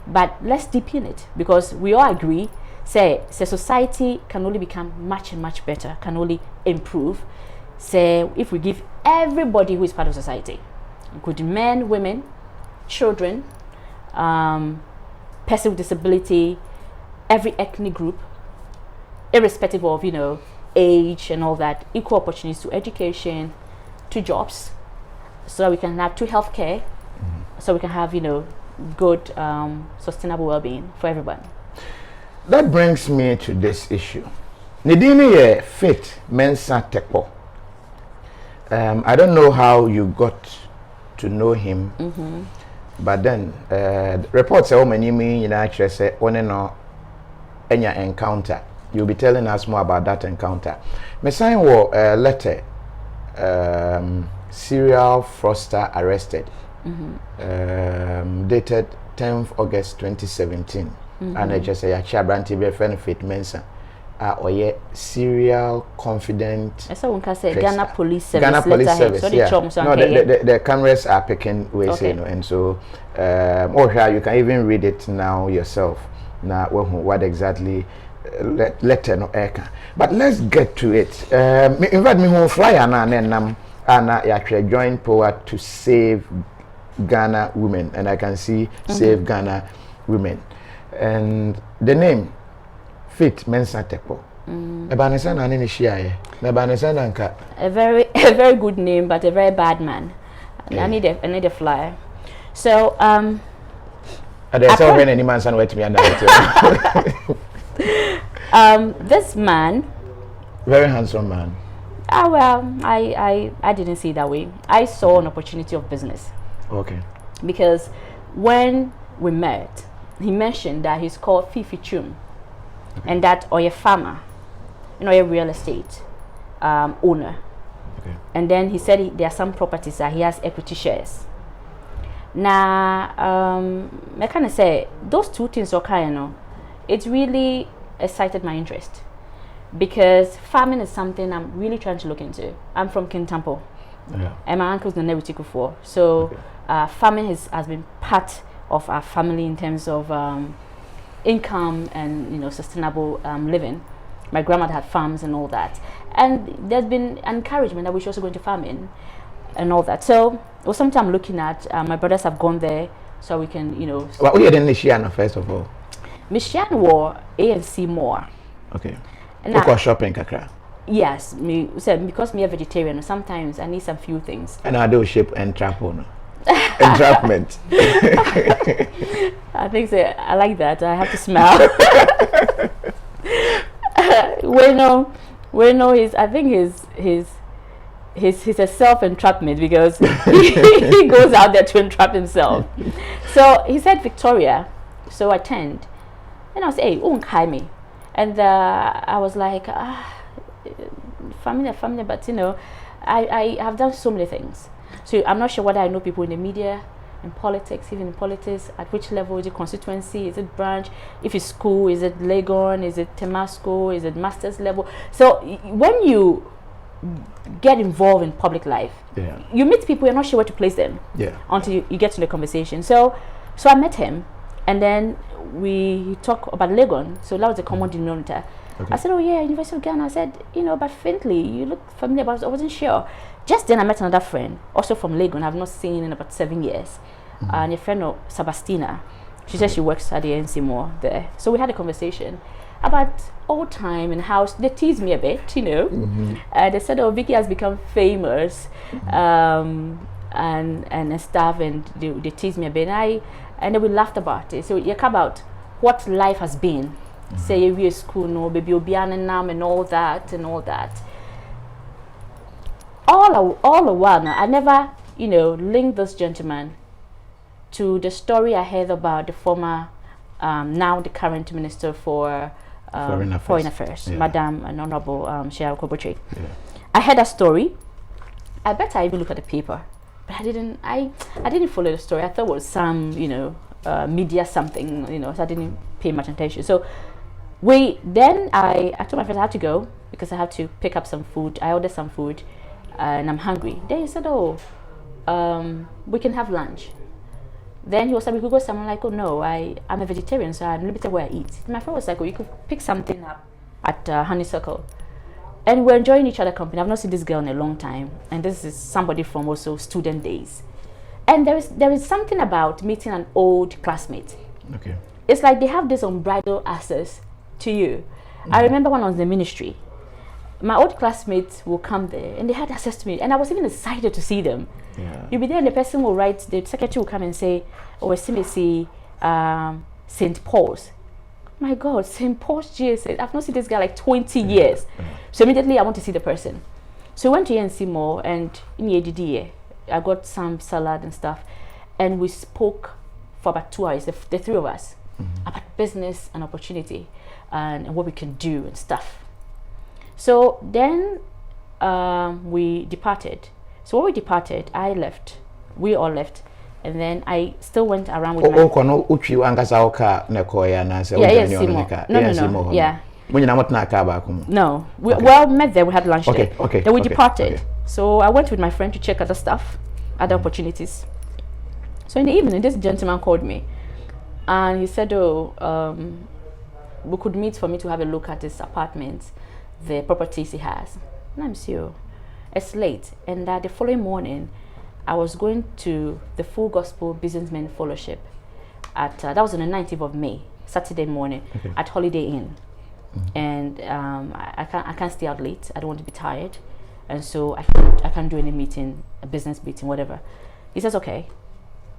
B: but let's deepen it, because we all agree. Say society can only become much and much better, can only improve. Say if we give everybody who is part of society, including men, women, children, person with disability, every ethnic group, irrespective of age and all that, equal opportunities to education, to jobs, so that we can have to healthcare, so we can have good sustainable well-being for everyone.
A: That brings me to this issue. Nidini ye fit mensa tekpo. I don't know how you got to know him, but then reports say many actually say no enya encounter. You'll be telling us more about that encounter. Me sign wo letter serial fraudster arrested, dated 10th August 2017. And I just say a chabranti be benefit mensa or serial confident.
B: So one can say Ghana Police Service.
A: Ghana Police Service. Yeah. No, the cameras are picking ways, you know, and so you can even read it now yourself. Now, what exactly? Letter no eka. But let's get to it. In fact, me who fly and join power to save Ghana women, and I can see save Ghana women, and the name fit Mensa Tekpo.
B: A very good name, but a very bad man. Okay. I need a flyer. So
A: any man son wait me under
B: this man,
A: very handsome man.
B: Well, I didn't see it that way. I saw an opportunity of business.
A: Okay.
B: Because when we met, he mentioned that he's called Fifi Chum, and that or a farmer, a real estate owner.
A: Okay.
B: And then he said there are some properties that he has equity shares. Now, I kind of say those two things are it really excited my interest, because farming is something I'm really trying to look into. I'm from Kintampo, and my uncle's the Nebutikufor. So farming has been part of our family in terms of income and sustainable living. My grandmother had farms and all that, and there's been encouragement that we should also go into farming and all that. So it was something I'm looking at. My brothers have gone there, so we can
A: Well, we didn't Michiana first of all.
B: Michiana were ANC more.
A: Okay. And go shopping, kakra.
B: Yes, me said because me a vegetarian. Sometimes I need some few things.
A: And I do ship entrapment. Entrapment.
B: I think so. I like that. I have to smell. I think he's a self-entrapment, because he goes out there to entrap himself. So he said Victoria, so I turned and I was hey, me. And I was like, family, but I have done so many things. So I'm not sure whether I know people in the media, in politics, even in politics, at which level. Is it constituency, is it branch, if it's school, is it Legon, is it Temasco, is it master's level. So when you get involved in public life, you meet people, you're not sure where to place them until you get to the conversation. So I met him, and then we talked about Legon. So that was a common denominator. Okay. I said, oh yeah, University of Ghana. I said, but faintly, you look familiar, but I wasn't sure. Just then I met another friend, also from Legon, I've not seen in about 7 years. And a friend of Sebastina. She said she works at the ANC more there. So we had a conversation about old time and how they teased me a bit, they said, oh, Vicky has become famous, and stuff, and they teased me a bit. And then we laughed about it. So you talk about what life has been. Say we school, no baby obiana nam and all that. All the while now, I never, linked this gentleman to the story I heard about the former, now the current Minister for Foreign Affairs, Madam and Honorable Sheryl Koboche. I heard that story. I bet I even looked at the paper, but I didn't follow the story. I thought it was some, media something, so I didn't pay much attention. So I told my friends I had to go because I had to pick up some food. I ordered some food, and I'm hungry. Then he said, oh, we can have lunch. Then he was like, we could go somewhere. Like, oh no, I'm a vegetarian, so I'm limited where I eat. My friend was like, oh, you could pick something up at Honeysuckle. And we're enjoying each other's company. I've not seen this girl in a long time. And this is somebody from also student days. And there is something about meeting an old classmate.
A: Okay.
B: It's like they have this unbridled access to you. I remember when I was in the ministry, my old classmates will come there and they had access to me, and I was even excited to see them. You'll be there and the person will write, the secretary will come and say, oh, see St. Paul's. My God, St. Paul's GSA. I've not seen this guy like 20 years. So immediately I want to see the person. So we went to ANC Mall, and in the I got some salad and stuff, and we spoke for about 2 hours, the three of us, about business and opportunity and what we can do and stuff. So then we departed. So when we departed, I left. We all left. And then I still went around with my...
A: No. Yeah.
B: No, we well met there. We had lunch there.
A: Okay.
B: Then we departed. So I went with my friend to check other stuff, other opportunities. So in the evening, this gentleman called me, and he said, "Oh, we could meet for me to have a look at his apartment, the properties he has." And I'm sure it's late, and the following morning, I was going to the Full Gospel Businessmen Fellowship at that was on the 19th of May, Saturday morning, at Holiday Inn. And I can't stay out late. I don't want to be tired, and so I can't do any meeting, a business meeting, whatever. He says, okay.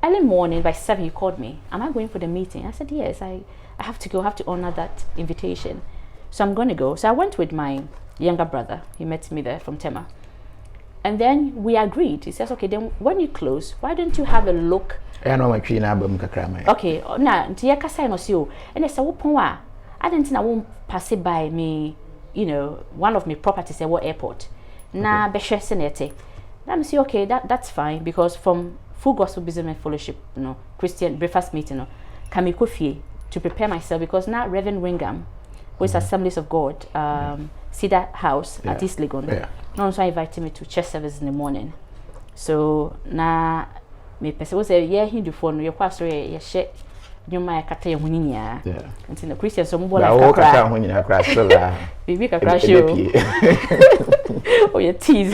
B: Early morning by 7, he called me. Am I going for the meeting? I said yes. I have to go. I have to honor that invitation, so I'm going to go. So I went with my younger brother. He met me there from Tema, and then we agreed. He says, okay, then when you close, why don't you have a look? Okay. Now, and I said, I didn't think I won't pass it by me, one of my properties at airport. Na beshe senete. Let me say, okay, that's fine, because from Full Gospel Businessmen Fellowship, Christian breakfast meeting, Kami KOFI to prepare myself, because now Reverend Wingham, who is Assemblies of God, Cedar House at East Legon, also invited me to church service in the morning. So now me person was a Hindu phone, your pastor, your shit. You might cut your winning, yeah. And in the Christian, some more like a when you crash, baby, crash you. Oh, your tease,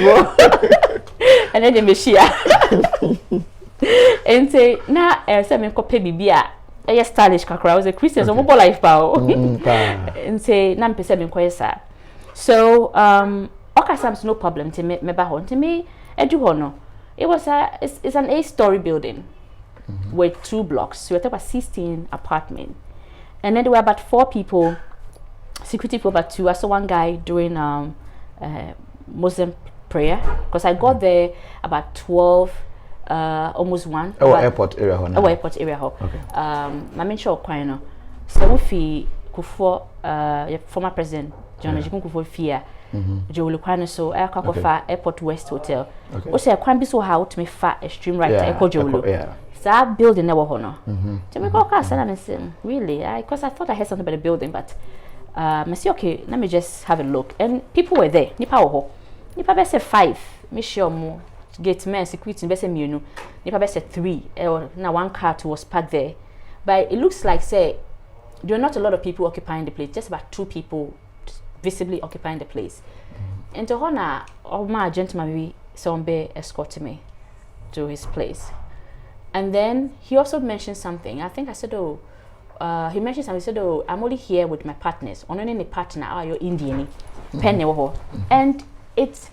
B: and then the Messiah. And say, now, I said, me copy Bibia, a stylish cacra was a Christian, some more life power. And say, 9% inquire. So, okay, something's no problem to me, to me, and do honor. It's an 8-story building. With 2 blocks, so we had about 16 apartments, and then there were about 4 people, security for about 2. I saw one guy doing Muslim prayer, because I got there about 12, almost 1.
A: Airport area.
B: Airport area. Okay. I mentioned Okwano. So we Kufo, former president John Ejikun Kufo Fia. Joe Lukwano, so Aircraft Airport West Hotel. Also, I can't be so how to me fat extreme right. Echo Joe. That building never honor. To me go cast and I said, really? Because I thought I heard something about the building, but I said, okay, let me just have a look. And people were there. Nipa oho. Nipa best 5. Me sure more. Gate men security best me no. Nipa best 3. Now 1 car was parked there. But it looks like say there are not a lot of people occupying the place. Just about 2 people visibly occupying the place. And to honor, my gentleman we somebody escorted me to his place. And then he also mentioned something. I think I said, oh, he mentioned something. He said, oh, I'm only here with my partners. On any partner, you're Indian, and it's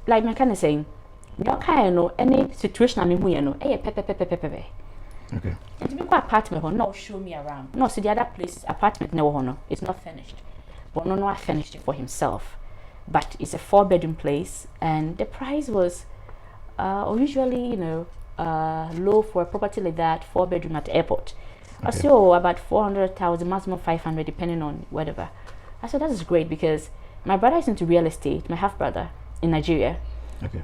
B: like my kind of saying, don't kind of any situation I'm in, pepe. Okay. And to be quite apartment, no, show me around. No, so the other place apartment, no, it's not finished. But no, I finished it for himself. But it's a 4-bedroom place, and the price was, usually, low for a property like that, 4-bedroom at the airport. Okay. I said, oh, about 400,000, maximum 500, depending on whatever. I said, that is great, because my brother is into real estate, my half brother in Nigeria,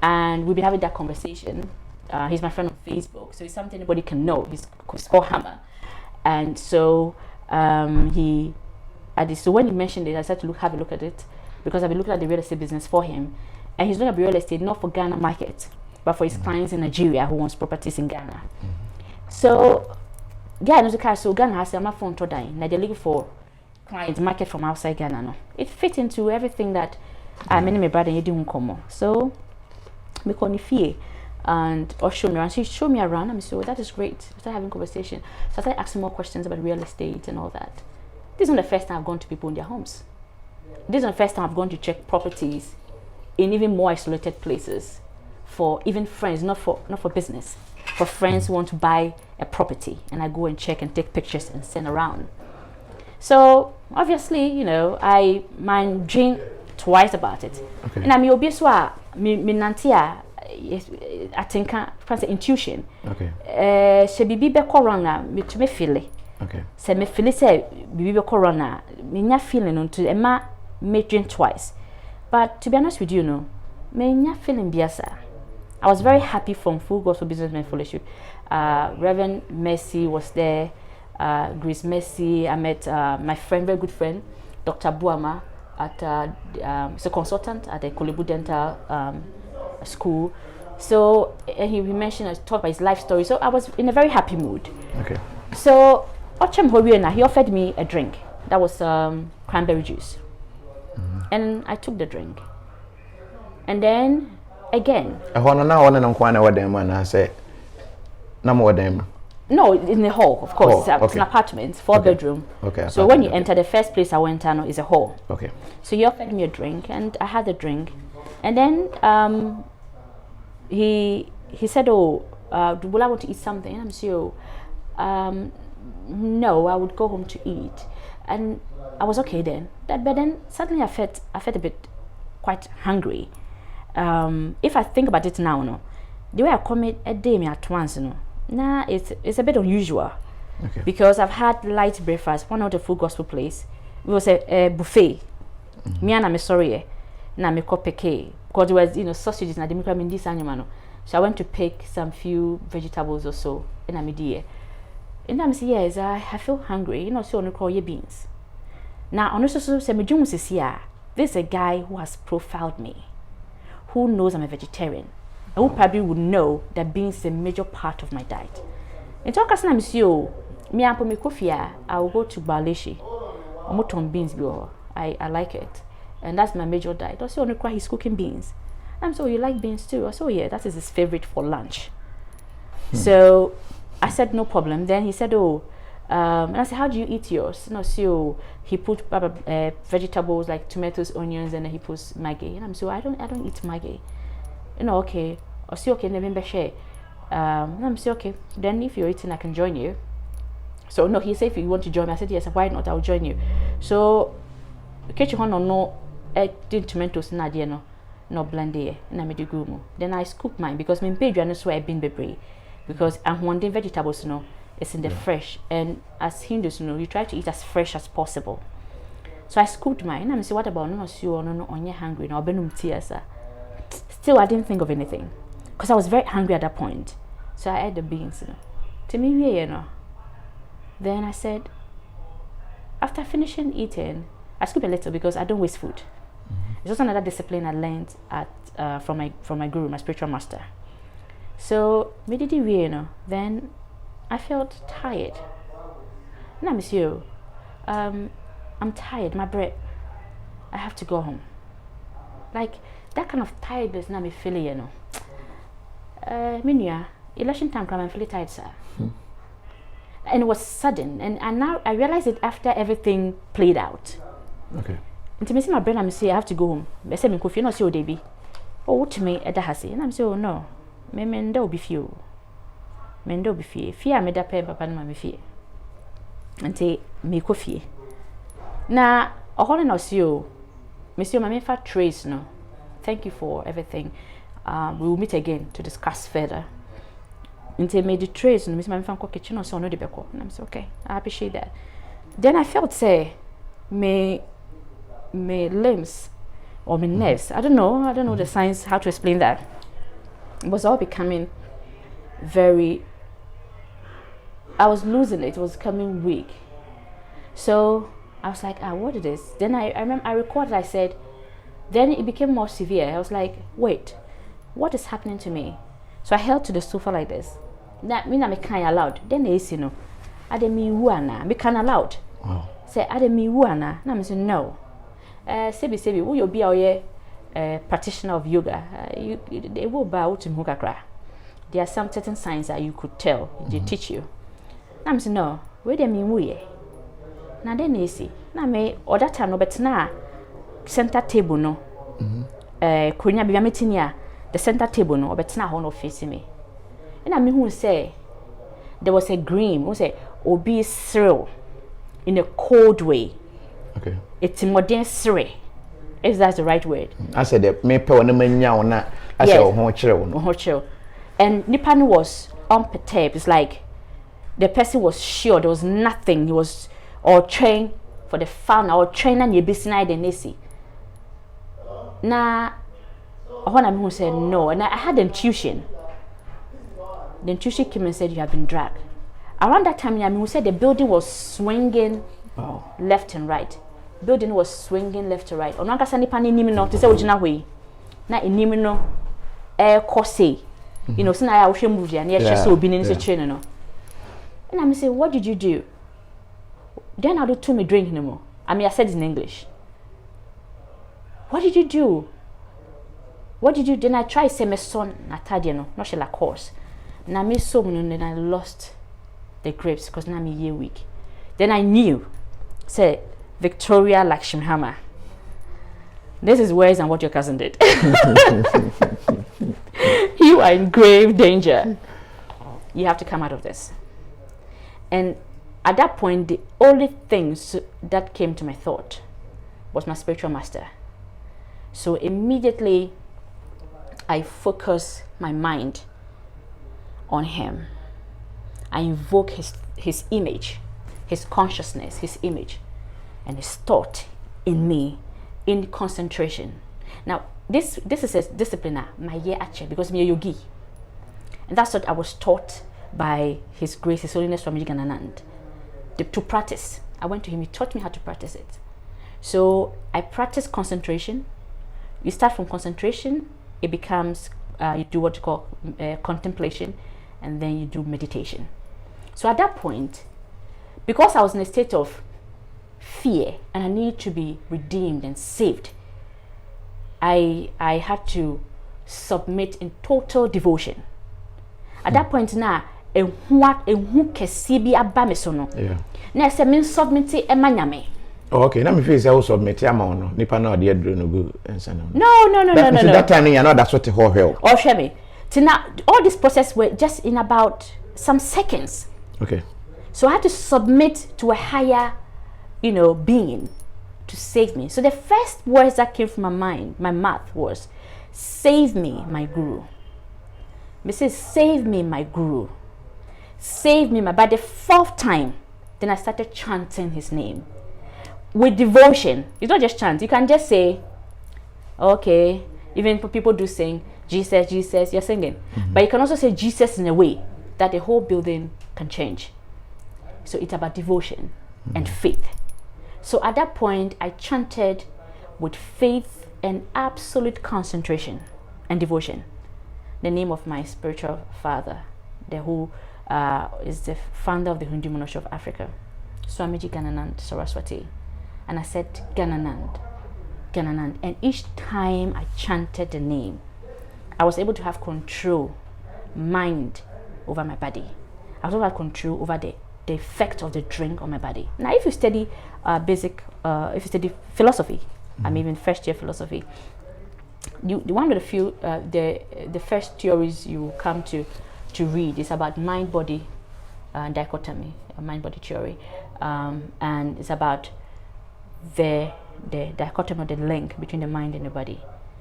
B: and we've been having that conversation. He's my friend on Facebook, so it's something anybody can know. He's called Hammah, and so so when he mentioned it, I said to have a look at it, because I've been looking at the real estate business for him, and he's looking at real estate not for Ghana market, but for his clients in Nigeria who wants properties in Ghana. So, Ghana has a phone to die. Now they're looking for clients market from outside Ghana. No, it fits into everything that my brother and you do come. So, me call Nifie and or show me around. She showed me around. I'm so that is great. We started having conversation. So I started asking more questions about real estate and all that. This is not the first time I've gone to people in their homes. This is not the first time I've gone to check properties in even more isolated places. For even friends, not for business, for friends who want to buy a property, and I go and check and take pictures and send around. So obviously, I mind drink twice about it. Okay. And I'm obviously me nantia. I think I intuition. Okay. She be corona me to me feel it. Okay. So me feel say be corona me nya feeling unto Emma me drink twice. But to be honest with you, me nya feeling biasa. I was very happy from Full Gospel Businessmen Fellowship. Reverend Mercy was there. Grace Mercy. I met my friend, very good friend, Dr. Buama, he's a consultant at the Kolebu Dental School. So he mentioned, talked about his life story. So I was in a very happy mood.
A: Okay.
B: So he offered me a drink. That was cranberry juice. And I took the drink. And then again. No, in the hall, of course. It's an apartment, 4-bedroom.
A: Okay.
B: So when you enter, the first place I went on is a hall.
A: Okay.
B: So he offered me a drink, and I had the drink, and then he said, "Oh, will I want to eat something?" And I'm so, no, I would go home to eat, and I was okay then. But then suddenly I felt a bit quite hungry. If I think about it now, no, the way I come a day me at once, no. Nah, it's a bit unusual, because I've had light breakfast. One of the full gospel place, it was a buffet. Me and I'm sorry, na me kopeke because there was sausages na demikra in this animal. So I went to pick some few vegetables or so, and I'm there. And I'm saying yes, I feel hungry. So on call your beans. Now honestly, so say me jumus here. This is a guy who has profiled me, who knows I'm a vegetarian. Who probably would know that beans is a major part of my diet. In talk as I'm so, me and me kofia, I will go to Baleshi. I'm beans I like it, and that's my major diet. Also, on the he's cooking beans. I'm so you like beans too? I said, yeah, that is his favorite for lunch. So I said no problem. Then he said, oh, and I said, how do you eat yours? So he put vegetables like tomatoes, onions, and then he puts maggi. And I'm so I don't eat maggi. Okay. I say okay, never share. I'm say okay. Then if you're eating, I can join you. So no, he said if you want to join me, I said yes. Why not? I'll join you. So kitchen no tomatoes na dia no blend it na me do gumo. Then I scoop mine because me page and so I been bebre because I'm wanting vegetables it's in the fresh, and as Hindus you try to eat as fresh as possible. So I scooped mine and I say what about no on your hungry no benum tears. Still I didn't think of anything because I was very hungry at that point. So I ate the beans to me Then I said, after finishing eating, I scoop a little because I don't waste food. It's also another discipline I learned at from my guru, my spiritual master. So then I felt tired. Now, monsieur, I'm tired. My breath. I have to go home. Like that kind of tiredness. Now me feeling Minya, election time come and feel tired, sir. And it was sudden, and now I realized it after everything played out.
A: Okay.
B: And to me, see my brain, I'm say I have to go home. I say me coffee, no see Debbie. Oh, to me at the hasi, and I'm say oh no, me mendo be few. Mendo be fear. Fear me da pay papa no me fear. And say me coffee. Now, a whole no see you. Monsieur, my fat trace no. Thank you for everything. We will meet again to discuss further. Until made the trace and Miss Mamma kitchen or so no de beko. And I'm so okay. I appreciate that. Then I felt say my limbs or my nerves. I don't know the science how to explain that. It was all becoming very I was losing it. It was becoming weak. So I was like, what is this? Then I remember I recorded, I said, then it became more severe. I was like, wait, what is happening to me? So I held to the sofa like this. That means I'm kind of loud. Then they say, no, I didn't mean wana. I'm kind of loud. Say, I didn't mean wana. And I'm saying, no. Sebi, will you be a practitioner of yoga? They will bow to Mukakra. There are some certain signs that you could tell. They teach you. And I'm saying, no, where they mean we? Now then they see. Now me, or that time, no, but now, center table, no. Kunya biametinia. The center table no, but now no facing me. And I mean who say there was a dream, who say obi Cyril in a cold way.
A: Okay. It's
B: modern Cyril. If that's the right word.
A: I said that me pe one menya na I said ho chiro.
B: And Nipan was unperturbed. It's like the person was sure there was nothing. He was or trained for the fun or trained and you be snide and easy. Now when I'm who said no, and I had intuition. The intuition came and said you have been dragged. Around that time, I mean, we said the building was swinging left and right. Building was swinging left to right. Onaka sani pani nimino to say ojina way. Na inimino air corsey. You know, so I was movie and yes, so being in the train, no. And I'm saying, what did you do? Then I do to me drink no more. I mean, I said it in English. What did you do? What did you do? Then I tried to say my son, Natadia, no, not she la course. And I made so many, and then I lost the grapes because now I'm a year weak. Then I knew, say, Victoria Lakshmi Hammah. This is worse than what your cousin did. You are in grave danger. You have to come out of this. And at that point, the only things that came to my thought was my spiritual master. So immediately, I focus my mind on him. I invoke his image, his consciousness, his image, and his thought in me, in concentration. Now, this is a discipline, my year actually, because I'm a yogi. And that's what I was taught by His Grace, His Holiness Swamiji Gananand, to practice. I went to him, he taught me how to practice it. So I practice concentration. You start from concentration, it becomes, you do what you call contemplation, and then you do meditation. So at that point, because I was in a state of fear and I need to be redeemed and saved, I had to submit in total devotion. At that point now,
A: okay, now me feel say I submit no nipa na ode aduro no go ensa no.
B: No.
A: That time you know that's what the whole hell.
B: Oh, share me. Now all this process were just in about some seconds.
A: Okay.
B: So I had to submit to a higher, being to save me. So the first words that came from my mind, my mouth was, "Save me, my guru." Me say, "Save me, my guru. Save me, my." By the fourth time, then I started chanting his name with devotion. It's not just chant. You can just say, okay, even people do sing Jesus, Jesus, you're singing. But you can also say Jesus in a way that the whole building can change. So it's about devotion and faith. So at that point, I chanted with faith and absolute concentration and devotion the name of my spiritual father, who is the founder of the Hindu monarchy of Africa, Swamiji Gananand Saraswati. And I said, Gananand, Gananand. And each time I chanted the name, I was able to have control, mind over my body. I was able to have control over the effect of the drink on my body. Now, if you study if you study philosophy, I'm even first year philosophy, one of the few, the first theories you come to read is about mind-body dichotomy, mind-body theory, and it's about the dichotomy, the link between the mind and the body,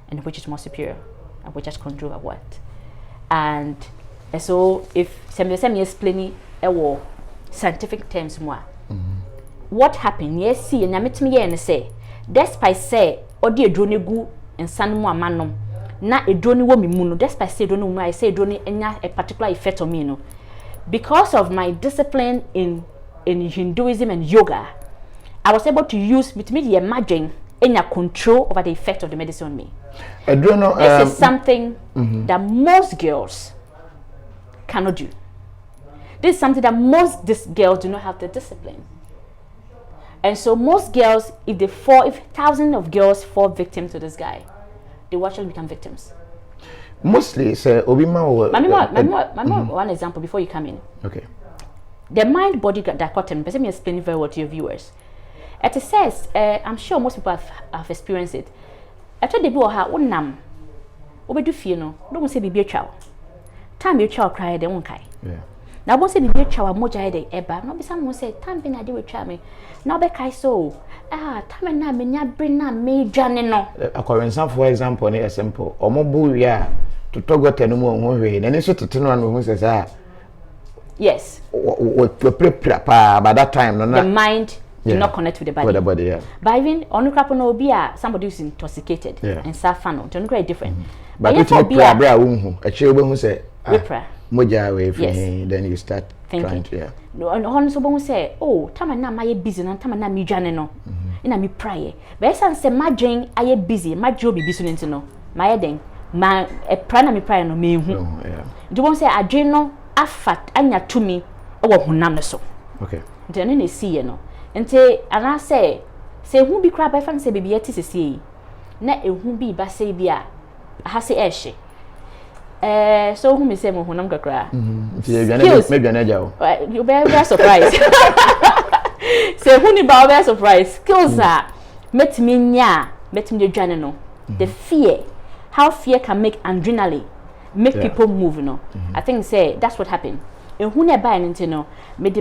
B: and which is more superior, and which has control of what. And so, if some explain scientific terms more, what happened? Yes, see, and I met me and say, despite say, or dear drone go and san more manum, not a drone woman muno, despite say drone, I say drone and a particular effect on me, no, because of my discipline in Hinduism and yoga. I was able to use with me the imagine in a control over the effect of the medicine on me. This is something that most girls cannot do. This is something that most girls do not have the discipline. And so most girls, if thousands of girls fall victim to this guy, they will actually become victims.
A: Mostly, sir,
B: one example before you come in.
A: Okay.
B: The mind-body dichotomy, let me explain it very well to your viewers. It says, I'm sure most people have experienced it. After they do her own nam, do feel don't say be a child. Time your child cry, they won't cry.
A: Yeah.
B: Now, once be a child, more jade, eba, not be someone say, time been I do with child me. Now, be kai so. Time and now, me bring na me janino.
A: According for example, near simple, or more boo, yeah, to talk about no more way, and it's to turn on who says,
B: yes.
A: What by that time,
B: the mind. Do not connect with the body.
A: Yeah.
B: But even on somebody who's intoxicated and suffer, don't quite different.
A: But it's not a moja away from
B: Yes.
A: then you start trying to, yeah.
B: No, and on so bon say, oh, time na my busy and time na me dwane no. Ina me prayer. But san say my dwen aye busy, my job be busy nti no. My den, my e pra na me prayer no me hu.
A: No, yeah.
B: Do bon say adwen no afat anya to me e wo honam no so.
A: Okay.
B: Nti no na see no. Nti ana say hu bi kra ba fan say bibi yeti sesi na ehu bi ba say bi a ha say ehye. So who me say mo honam kakra.
A: Maybe an agile.
B: You be very surprised. Say who ni ba very surprised. Skills are met me nya, met me dwane no. The fear, how fear can make adrenaline, make people move, no. I think say that's what happened. And who ne buy nti no, me di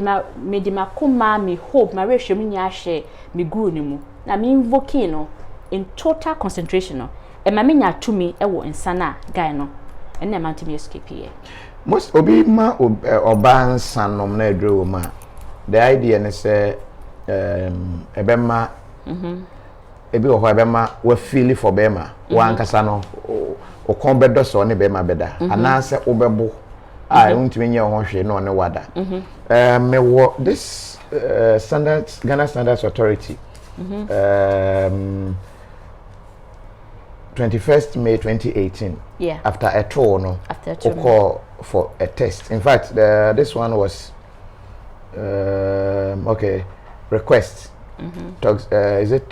B: ma kuma, me hope, my ratio me nya share, me guru ni mu. Na me invoke no in total concentration no. E ma me nya to me e wo insana guy no. And na man to me escape here.
A: Most obi ma oban sanom na edro ma. The idea ne say ebema ebi wo ebema we feel for bema wan kasa no o kon bedo so ne bema beda ana se obebo a untimi nya ho hwe no ne wada me wo this Ghana Standards Authority 21st May 2018.
B: Yeah.
A: After a tour, no.
B: After a tour.
A: Call for a test. In fact, this one was okay. Request. Is it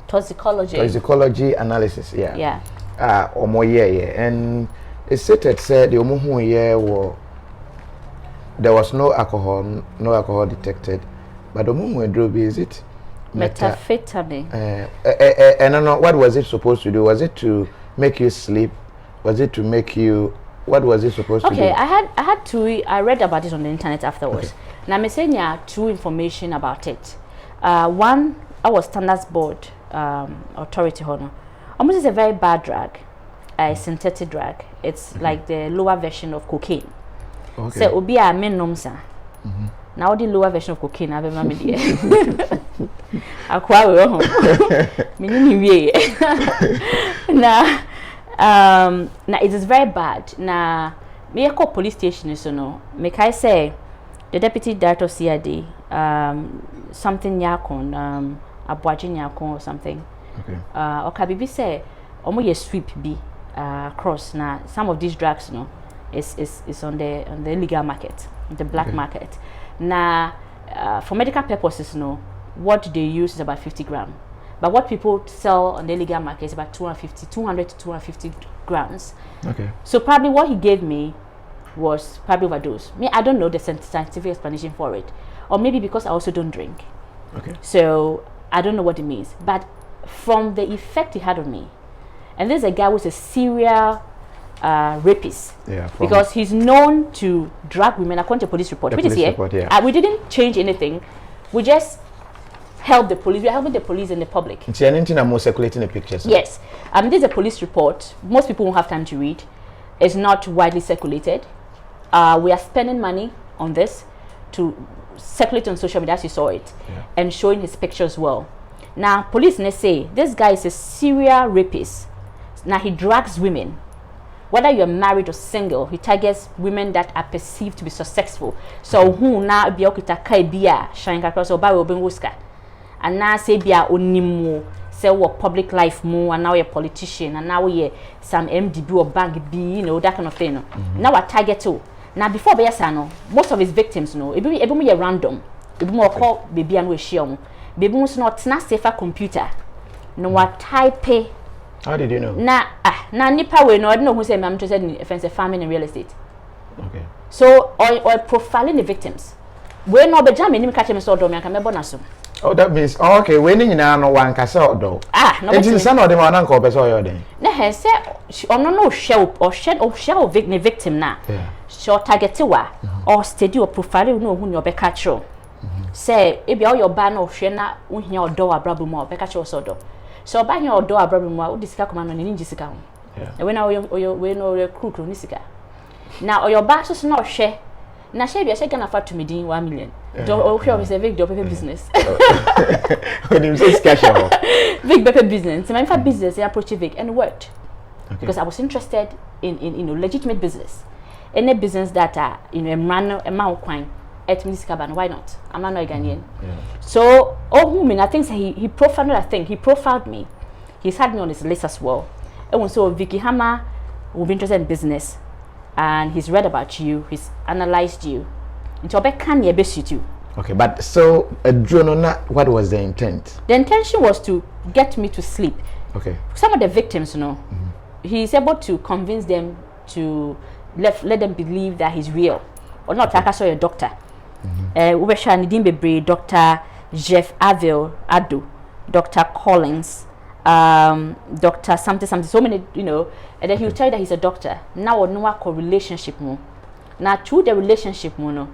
B: toxicology?
A: Toxicology analysis. Yeah.
B: Yeah.
A: Yeah. And it said the omuhu here there was no alcohol detected, but omuhu drobi is it?
B: Methamphetamine.
A: And I know what was it supposed to do? Was it to make you sleep? Was it to make you? What was it supposed to do?
B: Okay, I had two. I read about it on the internet afterwards. Okay. Now I'm saying two information about it. One, our Standards Board authority honor. Almost is a very bad drug, a synthetic drug. It's like the lower version of cocaine. Okay. So obi a menomsa. Now the lower version of cocaine, I've been here. Akwa we ho. Minini wie. Na it is very bad. Na me call police station so no. Make I say the deputy director of CID something yakon Abuaji yakon or something. Okay. Okabibi say omo ye sweep bi across na some of these drugs no is on the illegal market, the black market. Now, for medical purposes, no, what they use is about 50 grams. But what people sell on the illegal market is about 200 to 250 grams. Okay. So probably what he gave me was probably overdose. Me, I don't know the scientific explanation for it. Or maybe because I also don't drink. Okay. So I don't know what it means. But from the effect it had on me, and there's a guy who's a serial rapist, because he's known to drag women according to police report. Which is here. We didn't change anything. We just help the police. We're helping the police and the public.
A: It's anything I'm more circulating the pictures.
B: Yes. This is a police report. Most people won't have time to read. It's not widely circulated. We are spending money on this to circulate on social media, as you saw it, and showing his picture as well. Now, police say this guy is a serial rapist. Now he drags women. Whether you're married or single, he targets women that are perceived to be successful. So who now be okita kai bia shine across or by obenguska. And now say bia onimu, say what public life more, and now you're a politician, and now you're some MDB or bank B, you know, that kind of thing. Now I target too. Now before Bayasano, most of his victims know, it be random. It be more call baby and we share. Baby was not safer computer. No what type.
A: How did you know?
B: Na nipa we no I don't know who say I'm interested in offensive farming and real estate. Okay. So or profiling the victims. We no be jam enim catch me so do me kan me bonaso.
A: Oh, that means okay, we ni nyina no wan kasa odo.
B: No.
A: Enti san o de ma na nka obeso oyo den.
B: Na he say ono no share or victim na. Yeah. So target wa or steady or profiling no hu ni obeka chro. Say e bia your ba na ohwe na uhia odo abrabo mu obeka chro so do. So ba here odo abrabo mu o disika koma no ni njisika ho. Yeah. We na we no recruit ni sika. Na oyo ba so na ohwe na share bia share na fa to me din 1 million. Do ohwe o say Vic do paper business.
A: When you say special.
B: Vic paper business. My fa business I approach Vic and worked. Okay. Because I was interested in legitimate business. any business that run a mount coin at Miss Cabana, why not? I'm not Ghanaian. So I think he profiled me. He's had me on his list as well. And so Vicky Hammah will be interested in business, and he's read about you, he's analyzed you. Into a can you best you.
A: Okay, but so what was the intent?
B: The intention was to get me to sleep.
A: Okay. Some
B: of the victims, he's able to convince them to let them believe that he's real or not. Like I saw a doctor. We were Dr. Jeff Ado, Dr. Collins, Dr. something, so many, and then he'll tell you that he's a doctor. Now or no relationship mo. Now through the relationship mo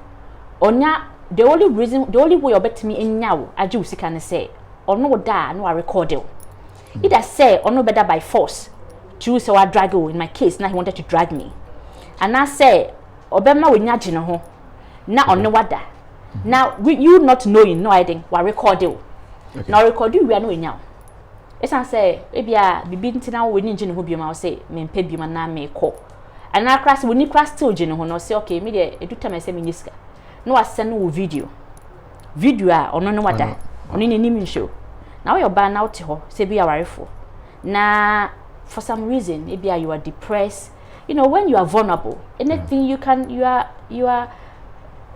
B: the only way you bet me in now, I do can say, or no da no I record it. Either say or no better by force. Choose so I drag you in my case. Now he wanted to drag me, and I say, Obama will not know. Now on no wada. Now you not knowing no idea. Why record you? Now record you we are knowing now. It's I say maybe I be beaten now we need who be my say me pay be my na me call. And now class we need class still jino no say okay me dey do time I say me niska. No I send no video or no wada. On any name show. Now your ban out to say be a rifle. Now for some reason maybe you are depressed. When you are vulnerable, anything you are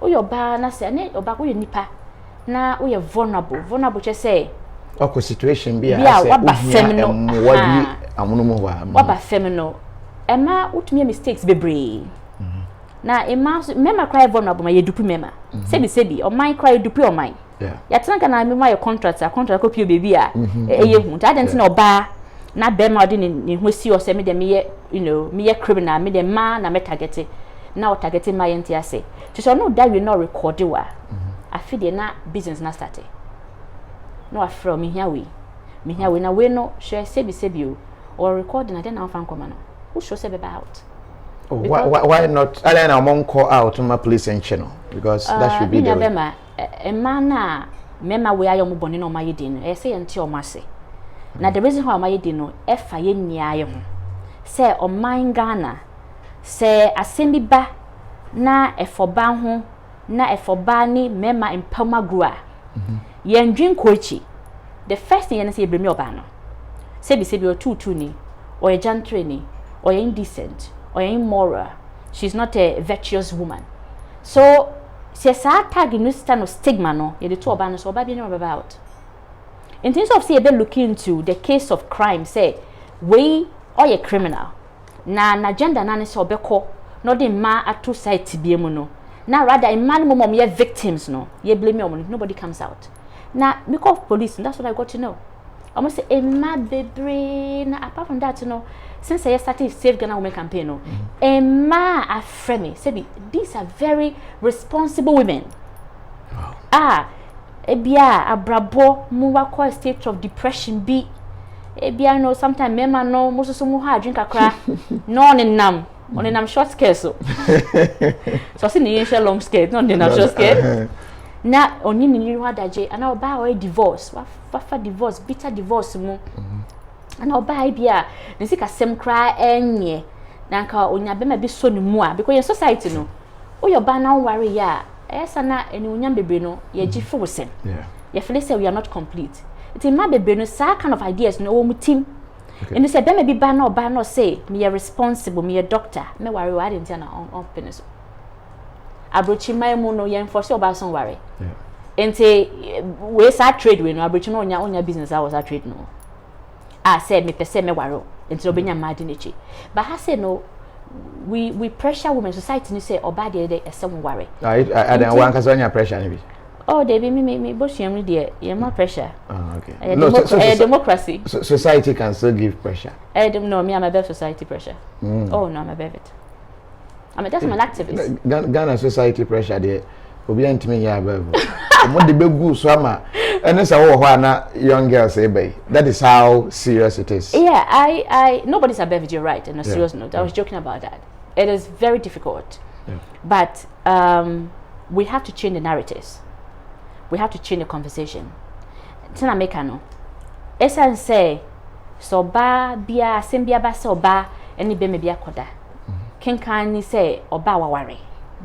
B: your ban say or back with nipa. Now we are vulnerable just say
A: situation be
B: what feminine. Emma would me mistakes be now Emma member cry vulnerable my dupu member. Sebi or mine cry dupu or mine. Ya tanka na me my contract copy baby I didn't know ba na be ma de ni hwesi o se me de me me criminal me de ma na me target na o target my enti ase so no that we not record wa I feel the na business na start no afro me here we na we no share sebi o or recording na den na fan come no who show se be out.
A: Why not? I don't call out on my police and channel because that should be the way.
B: A man, mema we are your bonny no my din. I say until mercy. Now the reason why my din no if I near say on mine Ghana say asembi ba na e for ban ho na e for bani mema empama grua. Yen drink kochi. The first thing you say bring me obano. Sebi o tutu ni or a gentry ni or indecent or immoral. She's not a virtuous woman. So says I tag in this stand of stigma no ye the two obano so baby no about. In terms of say be look into the case of crime say we or a criminal. Na gender na so obeko no de ma atu side tibiemu no. Now rather a man mom ye victims no. Ye blame me on nobody comes out. Now me call police and that's what I got to know. Almost say a mad baby na apart from that since I started Save Ghana Women campaign a ma a friend say these are very responsible women. Wow. Ebia abrabo mu wa state of depression be ebia no sometimes mema no most so mu ha drink akra no on nam short skirt so see the long skirt no the short skirt na oni ni ru adaje ana oba o divorce wa divorce bitter divorce mu ana oba bia ne sika sem kra enye na nka onya be ma bi so ni mu a because your society no o your ba na worry ya esa na eni onya bebre no ye gi fo sen ye feel say we are not complete it ma bebre no sa kind of ideas no wo mu team and say be ma bi ba no say me responsible me a doctor me worry wa didn't na on penis abrochi mai mu no ye enforce oba son worry ente we sa trade we no abrochi no onya business hours a trade no say me pese me waro ente obenya mad nechi but ha say no we pressure women society ni say oba de esem worry
A: I don't want cause onya pressure ni bi
B: oh they be me boshiem ni de ye more pressure
A: okay
B: no democracy
A: society can still give pressure
B: no me I'm above society pressure oh no I'm above it that's an activist.
A: Ghana society pressure there. Obi antime here above. Mo de begu so ama. Ene say wo ho na young girls say bay. That is how serious it is.
B: Yeah, I nobody's above it, you're right. On a serious note, I was joking about that. It is very difficult. But we have to change the narratives. We have to change the conversation. Tina make no. Esa say so ba bia sembia ba so ba eni be me bia koda. kenkan ni say oba waware.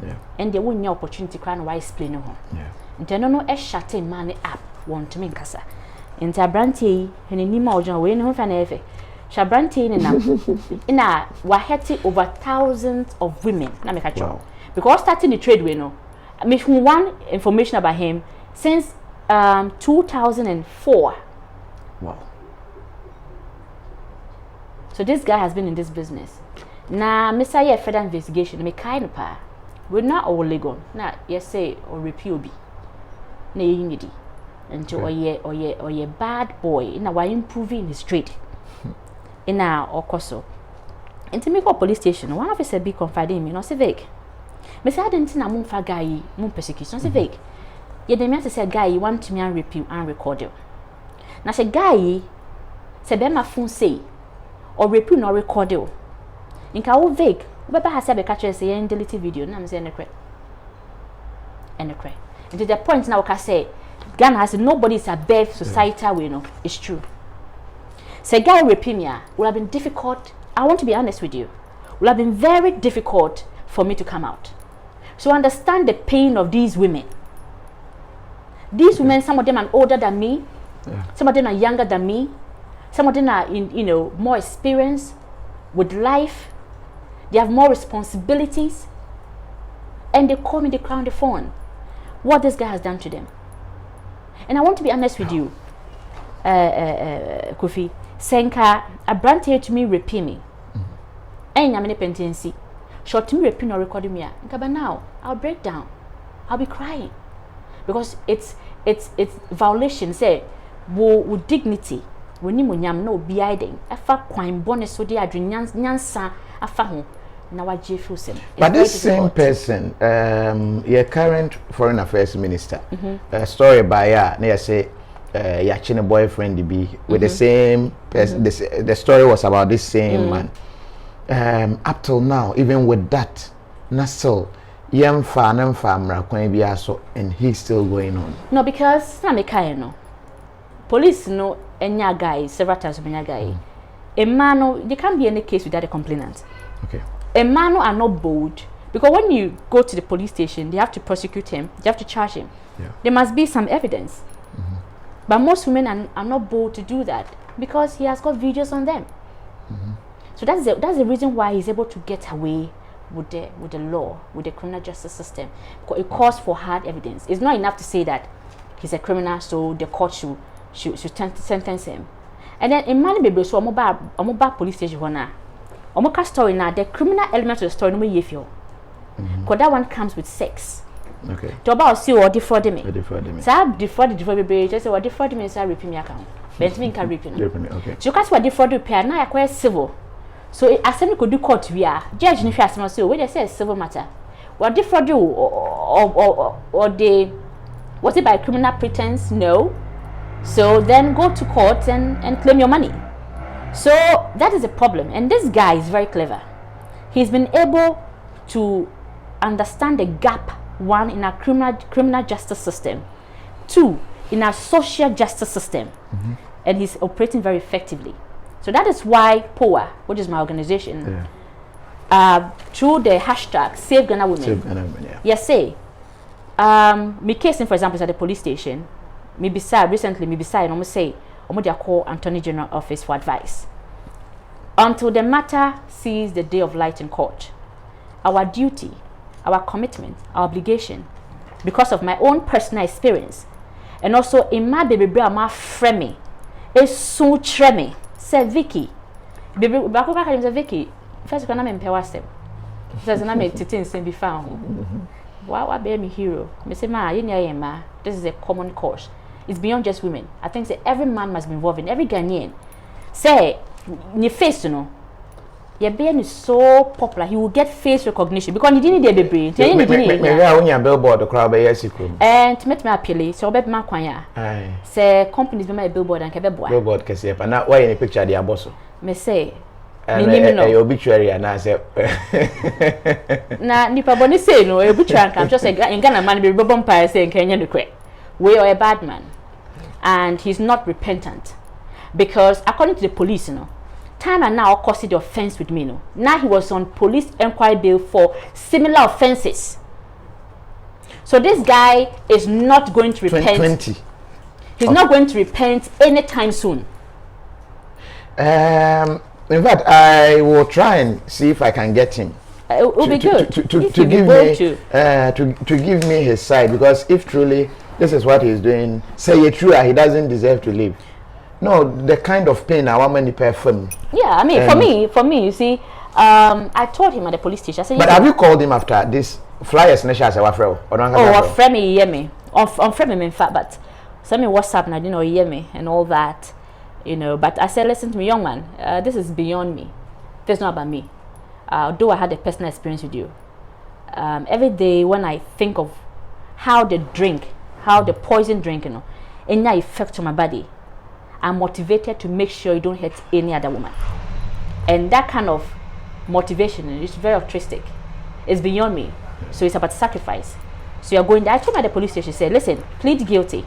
A: Yeah.
B: And they won't opportunity cry why explain no.
A: Yeah.
B: Nti no shut money up want to me nkasa. Nti abrantie hene nima ojo we ne ho fa na efe. Shabrantie ni nam. Ina wa heti over thousands of women na me catch. Wow. Because starting the trade we know. I mean one information about him since 2004.
A: Wow.
B: So this guy has been in this business. Na Mr. Ye further investigation me kind pa. We not all legal. Na yes say or repeal be. Na yinidi. Until oye bad boy. Na why improving his trade. Ina okoso. Until me go police station. One officer be confiding me. No say Vic. Me say I didn't na mun fa guy mun persecution. Say Vic. Ye dem me say guy you want me and repeal and record you. Na say guy say be ma phone say or repeal no record you. Inka wo Vic. Baba has said catch say en delete video na me say enekre. And to the point now I say Ghana has nobody is above societal way no. It's true. Say guy repimia would have been difficult. I want to be honest with you. Would have been very difficult for me to come out. So understand the pain of these women. These women, some of them are older than me. Some of them are younger than me. Some of them are more experienced with life. They have more responsibilities. And they call me, they cry on the phone. What this guy has done to them. And I want to be honest with you, Kofi. Senka, a brand here to me repeat me. And I'm in a penitency. Short to me repeat or recording me. But now I'll break down. I'll be crying. Because it's violation. Say, wo dignity. We ni mo nyam no be hiding. Afa kwan bonus so dey adwen nyansa afa ho. But
A: this same person, your current foreign affairs minister, story by ya say yachine boyfriend be with the same person. The story was about this same man. Up till now, even with that, not still young fan and he's still going on.
B: No, because no police no enya guy several times enya guy. A man no, there can't be any case without a complainant.
A: Okay.
B: A man are not bold because when you go to the police station, they have to prosecute him, they have to charge him.
A: Yeah.
B: There must be some evidence. But most women are not bold to do that because he has got videos on them. So that's the reason why he's able to get away with the law, with the criminal justice system. Because it calls for hard evidence. It's not enough to say that he's a criminal, so the court should sentence him. And then in Mani Baby, so I'm about police station now. Omoka story now, the criminal element of the story no me yefio. Because that one comes with sex.
A: Okay.
B: To about see or defraud me. So I defraud baby, just say what defraud me say repeat me account. But me can repeat.
A: Okay.
B: So cause what defraud repair now acquire civil. So assembly could do court we are. Judge ni asem say we dey say civil matter. What defraud you or they was it by criminal pretense? No. So then go to court and claim your money. So that is a problem, and this guy is very clever. He's been able to understand the gap, one, in our criminal justice system, two, in our social justice system, and he's operating very effectively. So that is why POA, which is my organization, through the hashtag Save Ghana Women, yes, say, me case, for example, is at the police station. Recently, and almost say, they call Attorney General Office for advice. Until the matter sees the day of light in court, our duty, our commitment, our obligation, because of my own personal experience, and also in my baby brother, my friend, is so tremmy. Say Vicky, baby, back say Vicky. First, when I'm in Pewastem, says I'm a titin same be found. Why be me hero? Me say ma, this is a common cause. It's beyond just women. I think say every man must be involved in every Ghanaian. Say, your face, your being is so popular, he will get face recognition because he didn't need the brain.
A: Maybe I want your billboard the crowd by yes.
B: And to make me appeal, so bet my kwanya. Say companies be my billboard and kebe boy.
A: Billboard kesi and now why in a picture the aboso?
B: Me say.
A: And obituary and I say.
B: Na nipa boni say no obituary can just say in Ghana man be bumper say in Kenya the cre. We are a bad man. And he's not repentant because according to the police, time and now caused the offense with me. No, now he was on police inquiry bail for similar offenses. So this guy is not going to repent.
A: 2020.
B: He's not going to repent anytime soon.
A: In fact, I will try and see if I can get him.
B: It will be good
A: to give me his side, because if truly this is what he's doing, say it true, he doesn't deserve to live. No, the kind of pain I want many person.
B: Yeah, I mean, for me, you see, I told him at the police station. I said,
A: but have you called him after this flyers?
B: Oh, friend me, hear me. On friend me, in fact, but send me WhatsApp and I didn't know hear me and all that, you know. But I said, listen to me, young man, this is beyond me. This is not about me. Though I had a personal experience with you, every day when I think of how the poison drink, you know, any effect on my body, I'm motivated to make sure you don't hurt any other woman. And that kind of motivation is very altruistic. It's beyond me. So it's about sacrifice. So you're going there. I told me at the police station, said, listen, plead guilty.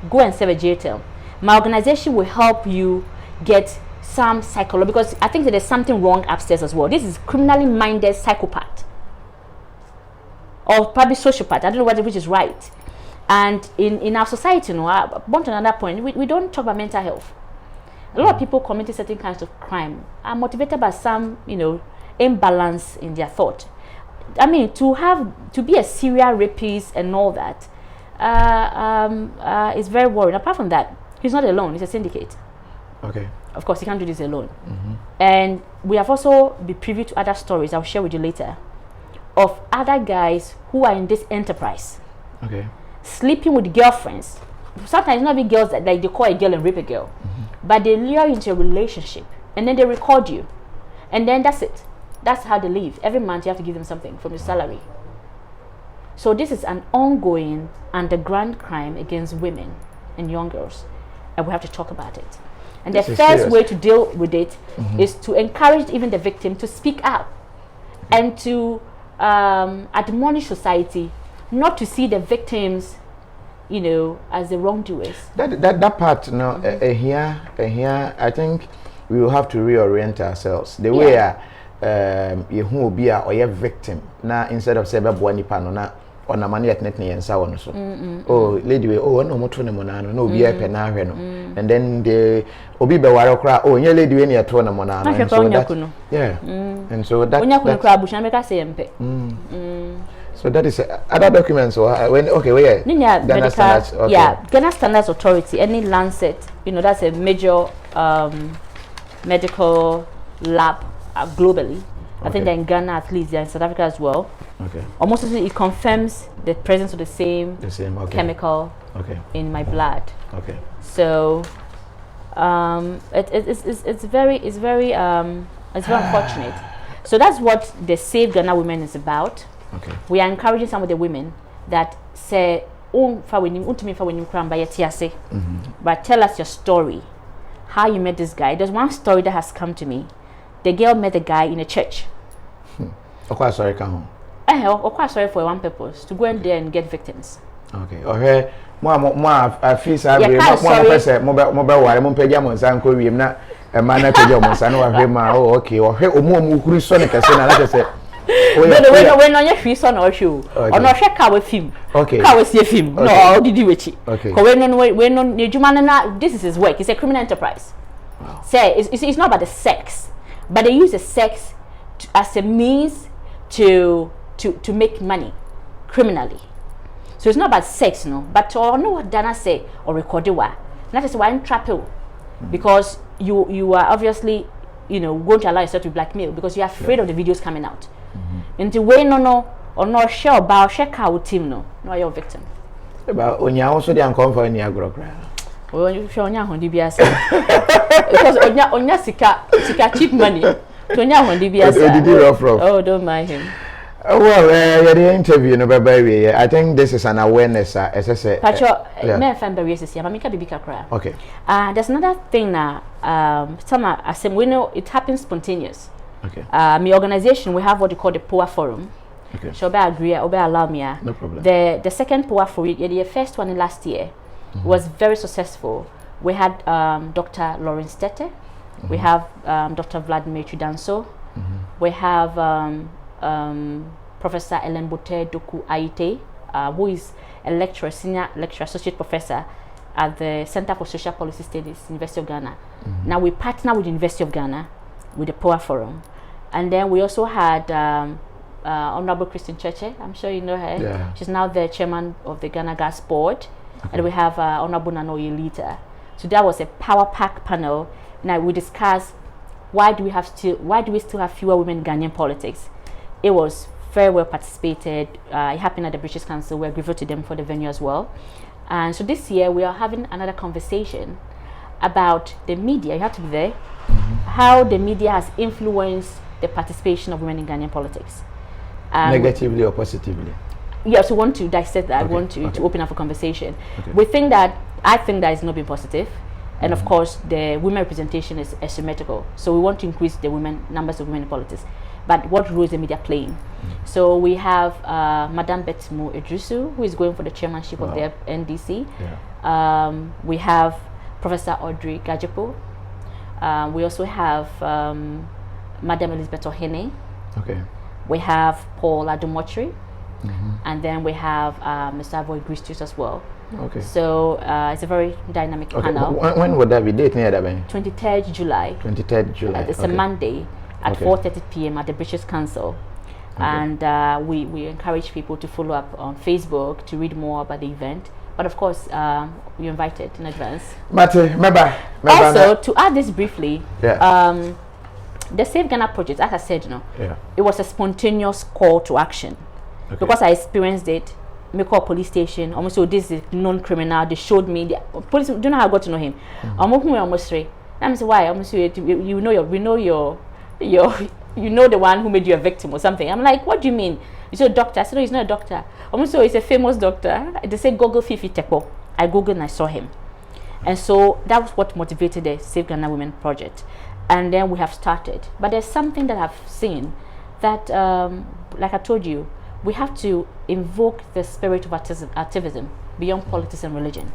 B: Go and serve a jail term. My organization will help you get some psychology, because I think that there's something wrong upstairs as well. This is criminally minded psychopath or probably sociopath. I don't know which is right. And in our society, you know, I want to another point. We don't talk about mental health. A lot of people committing certain kinds of crime are motivated by some, you know, imbalance in their thought. I mean, to be a serial rapist and all that is very worrying. Apart from that, he's not alone. He's a syndicate.
A: Okay.
B: Of course, he can't do this alone. And we have also been privy to other stories I'll share with you later of other guys who are in this enterprise.
A: Okay. Sleeping
B: with girlfriends. Sometimes not be girls that like they call a girl and rape a girl, but they lure you into a relationship and then they record you, and then that's it. That's how they live. Every month you have to give them something from your salary. So this is an ongoing underground crime against women and young girls, and we have to talk about it. And the first way to deal with it is to encourage even the victim to speak up and to admonish society not to see the victims, you know, as the wrongdoers.
A: That part, you know, here, I think we will have to reorient ourselves. The way you will be a victim now, instead of saying "Bwani panona" on a money at net and so on. So, oh, lady, oh, no more monano, no be a penareno, and then the obi bewaro cry. Oh, your lady, any at monano. Yeah, and so that. So that is other documents or when where
B: Ghana Standards, Ghana Standards Authority, any Lancet, you know, that's a major medical lab globally. I think they're in Ghana at least, they're in South Africa as well. Okay. Almost it confirms the presence of the same chemical in my blood. Okay. So it's very unfortunate. So that's what the Save Ghana Women is about. Okay. We are encouraging some of the women that say, but tell us your story, how you met this guy. There's one story that has come to me. The girl met a guy in a church.
A: Quite sorry, come
B: quite sorry for one purpose, to go in there and get victims.
A: Okay. Okay. I feel sorry. Mobile wire, a man at oh, okay. Or
B: when on your free son or shoe, or not check out with him. Okay. Car with him. No, how did you it? Okay. When on this is his work. It's a criminal enterprise. Wow. Say it's not about the sex, but they use the sex as a means to make money criminally. So it's not about sex, no. But I know what Dana say or recorded what. That is why I'm trapped, because you are obviously, you know, going to allow yourself to blackmail because you're afraid of the videos coming out. And the way or no share about check out team no you're a victim.
A: But when you also the uncomfort in your group.
B: Well, you show on your DBS because on your sika cheap money to your DBS. Oh, don't mind him.
A: Well, the interview, no, baby. I think this is an awareness, as I said. Okay.
B: There's another thing now. We know it happens spontaneous. Okay. My organization, we have what you call the POA Forum. Okay. So, I agree, allow me.
A: No problem.
B: The second POA Forum, the first one last year, was very successful. We had Dr. Lawrence Tete. We have Dr. Vladimir Chudanso. We have Professor Ellen Bote Doku Aite, who is a lecturer, senior lecturer, associate professor at the Center for Social Policy Studies, University of Ghana. Now we partner with the University of Ghana with the POA Forum. And then we also had Honorable Christine Cheche. I'm sure you know her.
A: Yeah.
B: She's now the chairman of the Ghana Gas Board. And we have Honorable Nano Yelita. So that was a power pack panel. Now we discussed why do we still have fewer women in Ghanaian politics. It was very well participated. It happened at the British Council. We're grateful to them for the venue as well. And so this year we are having another conversation about the media. You have to be there. How the media has influenced the participation of women in Ghanaian politics.
A: Negatively or positively?
B: Yes, we want to dissect that.
A: Okay.
B: We want to open up a conversation.
A: Okay.
B: I think that it's not been positive. And of course, the women representation is asymmetrical. So we want to increase the numbers of women in politics. But what role is the media playing? So we have Madame Betmo Idrisu, who is going for the chairmanship of the NDC.
A: Yeah.
B: We have Professor Audrey Gajepo. We also have Madame Elizabeth Ohene.
A: Okay.
B: We have Paul Adomotri. And then we have Mr. Avoy Gristus as well.
A: Okay.
B: So it's a very dynamic panel.
A: When would that be? Date near that?
B: 23rd July.
A: 23rd July.
B: It's a Monday at 4:30 p.m. at the British Council. And we encourage people to follow up on Facebook to read more about the event. But of course, you're invited in advance. Also, to add this briefly, the Save Ghana project, as I said, it was a spontaneous call to action. Because I experienced it. Me call police station. Almost so this is non-criminal. They showed me. The police don't know how I got to know him. Almost three. I'm say why? Almost you know the one who made you a victim or something. I'm like, what do you mean? You said doctor. I said no, he's not a doctor. Almost so he's a famous doctor. They say Google Fifi Tepo. I googled and I saw him, and so that was what motivated the Save Ghana Women project. And then we have started. But there's something that I've seen that, like I told you, we have to invoke the spirit of activism beyond politics and religion.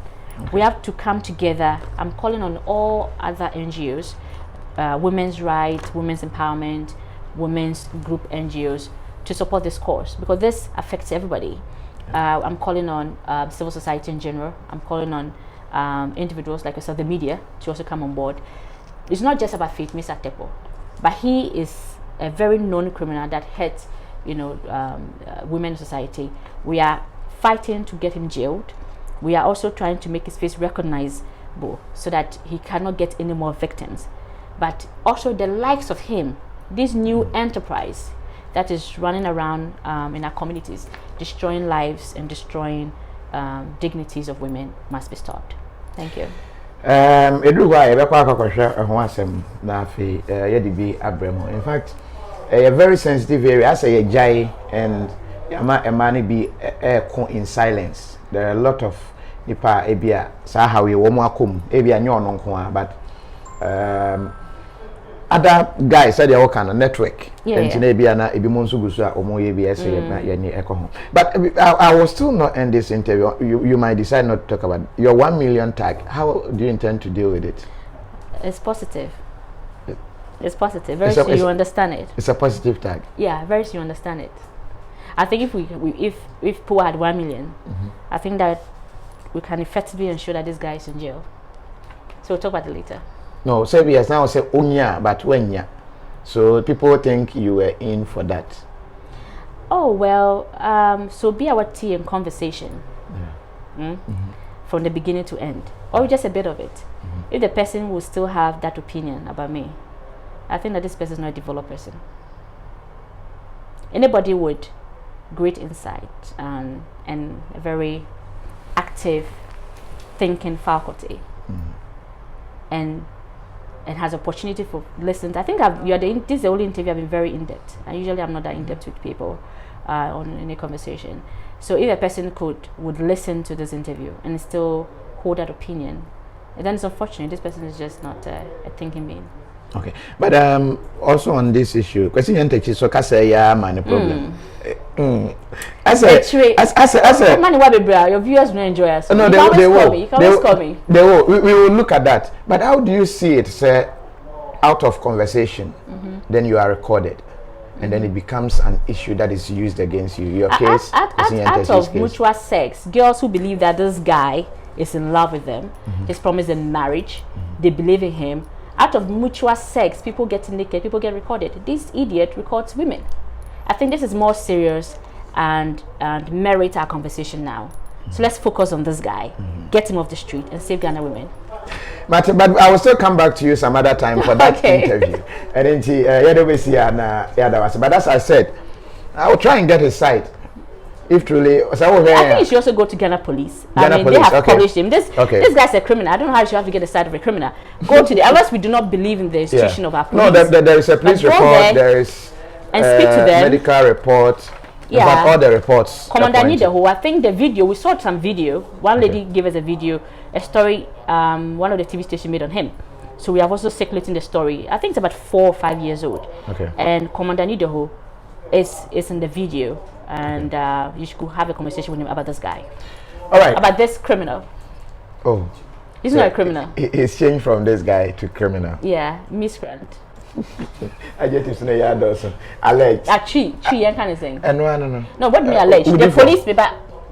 B: We have to come together. I'm calling on all other NGOs, women's rights, women's empowerment, women's group NGOs to support this cause because this affects everybody. I'm calling on civil society in general. I'm calling on individuals like yourself, the media, to also come on board. It's not just about Faith Mr. Tepo, but he is a very known criminal that hurts women in society. We are fighting to get him jailed. We are also trying to make his face recognizable so that he cannot get any more victims. But also the likes of him, this new enterprise that is running around in our communities, destroying lives and destroying dignities of women must be stopped. Thank you.
A: In fact, a very sensitive area. I say a jai and a money be in silence. There are a lot of nipa ebia sa how we womakum ebia nyo no but other guys said they all kind of network and ebia na ebi monsu gusu a omo ye bi ese ye ekoho. But I will still not end this interview. You might decide not to talk about your 1 million tag. How do you intend to deal with it?
B: It's positive. It's positive. Very soon you understand it.
A: It's a positive tag.
B: Yeah, very soon you understand it. I think if Poor had 1 million, I think that we can effectively ensure that this guy is in jail. So we'll talk about it later.
A: No, say yes now say onya, but when ya. So people think you were in for that.
B: Oh well, so be our tea and conversation. From the beginning to end, or just a bit of it. If the person will still have that opinion about me, I think that this person is not a developed person. Anybody with great insight and a very active thinking faculty and has opportunity for listening. I think this is the only interview I've been very in-depth. And usually I'm not that in-depth with people on any conversation. So if a person would listen to this interview and still hold that opinion, then it's unfortunate. This person is just not a thinking being.
A: Okay, but also on this issue, question so man problem. As
B: money your viewers will enjoy us.
A: No,
B: they will. You can always call me.
A: They will. We will look at that. But how do you see it, sir? out of conversation, then you are recorded. And then it becomes an issue that is used against you. Your case,
B: out of mutual sex, girls who believe that this guy is in love with them, he's promised them marriage, they believe in him. Out of mutual sex, people get naked, people get recorded. This idiot records women. I think this is more serious and merit our conversation now. So let's focus on this guy, get him off the street, and save Ghana women.
A: But I will still come back to you some other time for that interview. And then but as I said, I will try and get his side. If truly, I
B: think you should also go to Ghana Police. I mean, they have published him. This guy's a criminal. I don't know how you have to get the side of a criminal. Go to the unless we do not believe in the institution of our police.
A: No, there is a police report. There is
B: and speak to them.
A: Medical report. Yeah, but all the reports.
B: Commander Nidaho, I think the video, we saw some video. One lady gave us a video, a story one of the TV stations made on him. So we have also circulating the story. I think it's about 4 or 5 years old. Okay. And Commander Nidaho is in the video, and you should go have a conversation with him about this guy. All right. About this criminal.
A: Oh.
B: He's not a criminal.
A: He's changed from this guy to criminal.
B: Yeah, miscreant.
A: I just say yeah, also alleged.
B: Tree, kind of thing.
A: No.
B: No, what do you allege? The police, but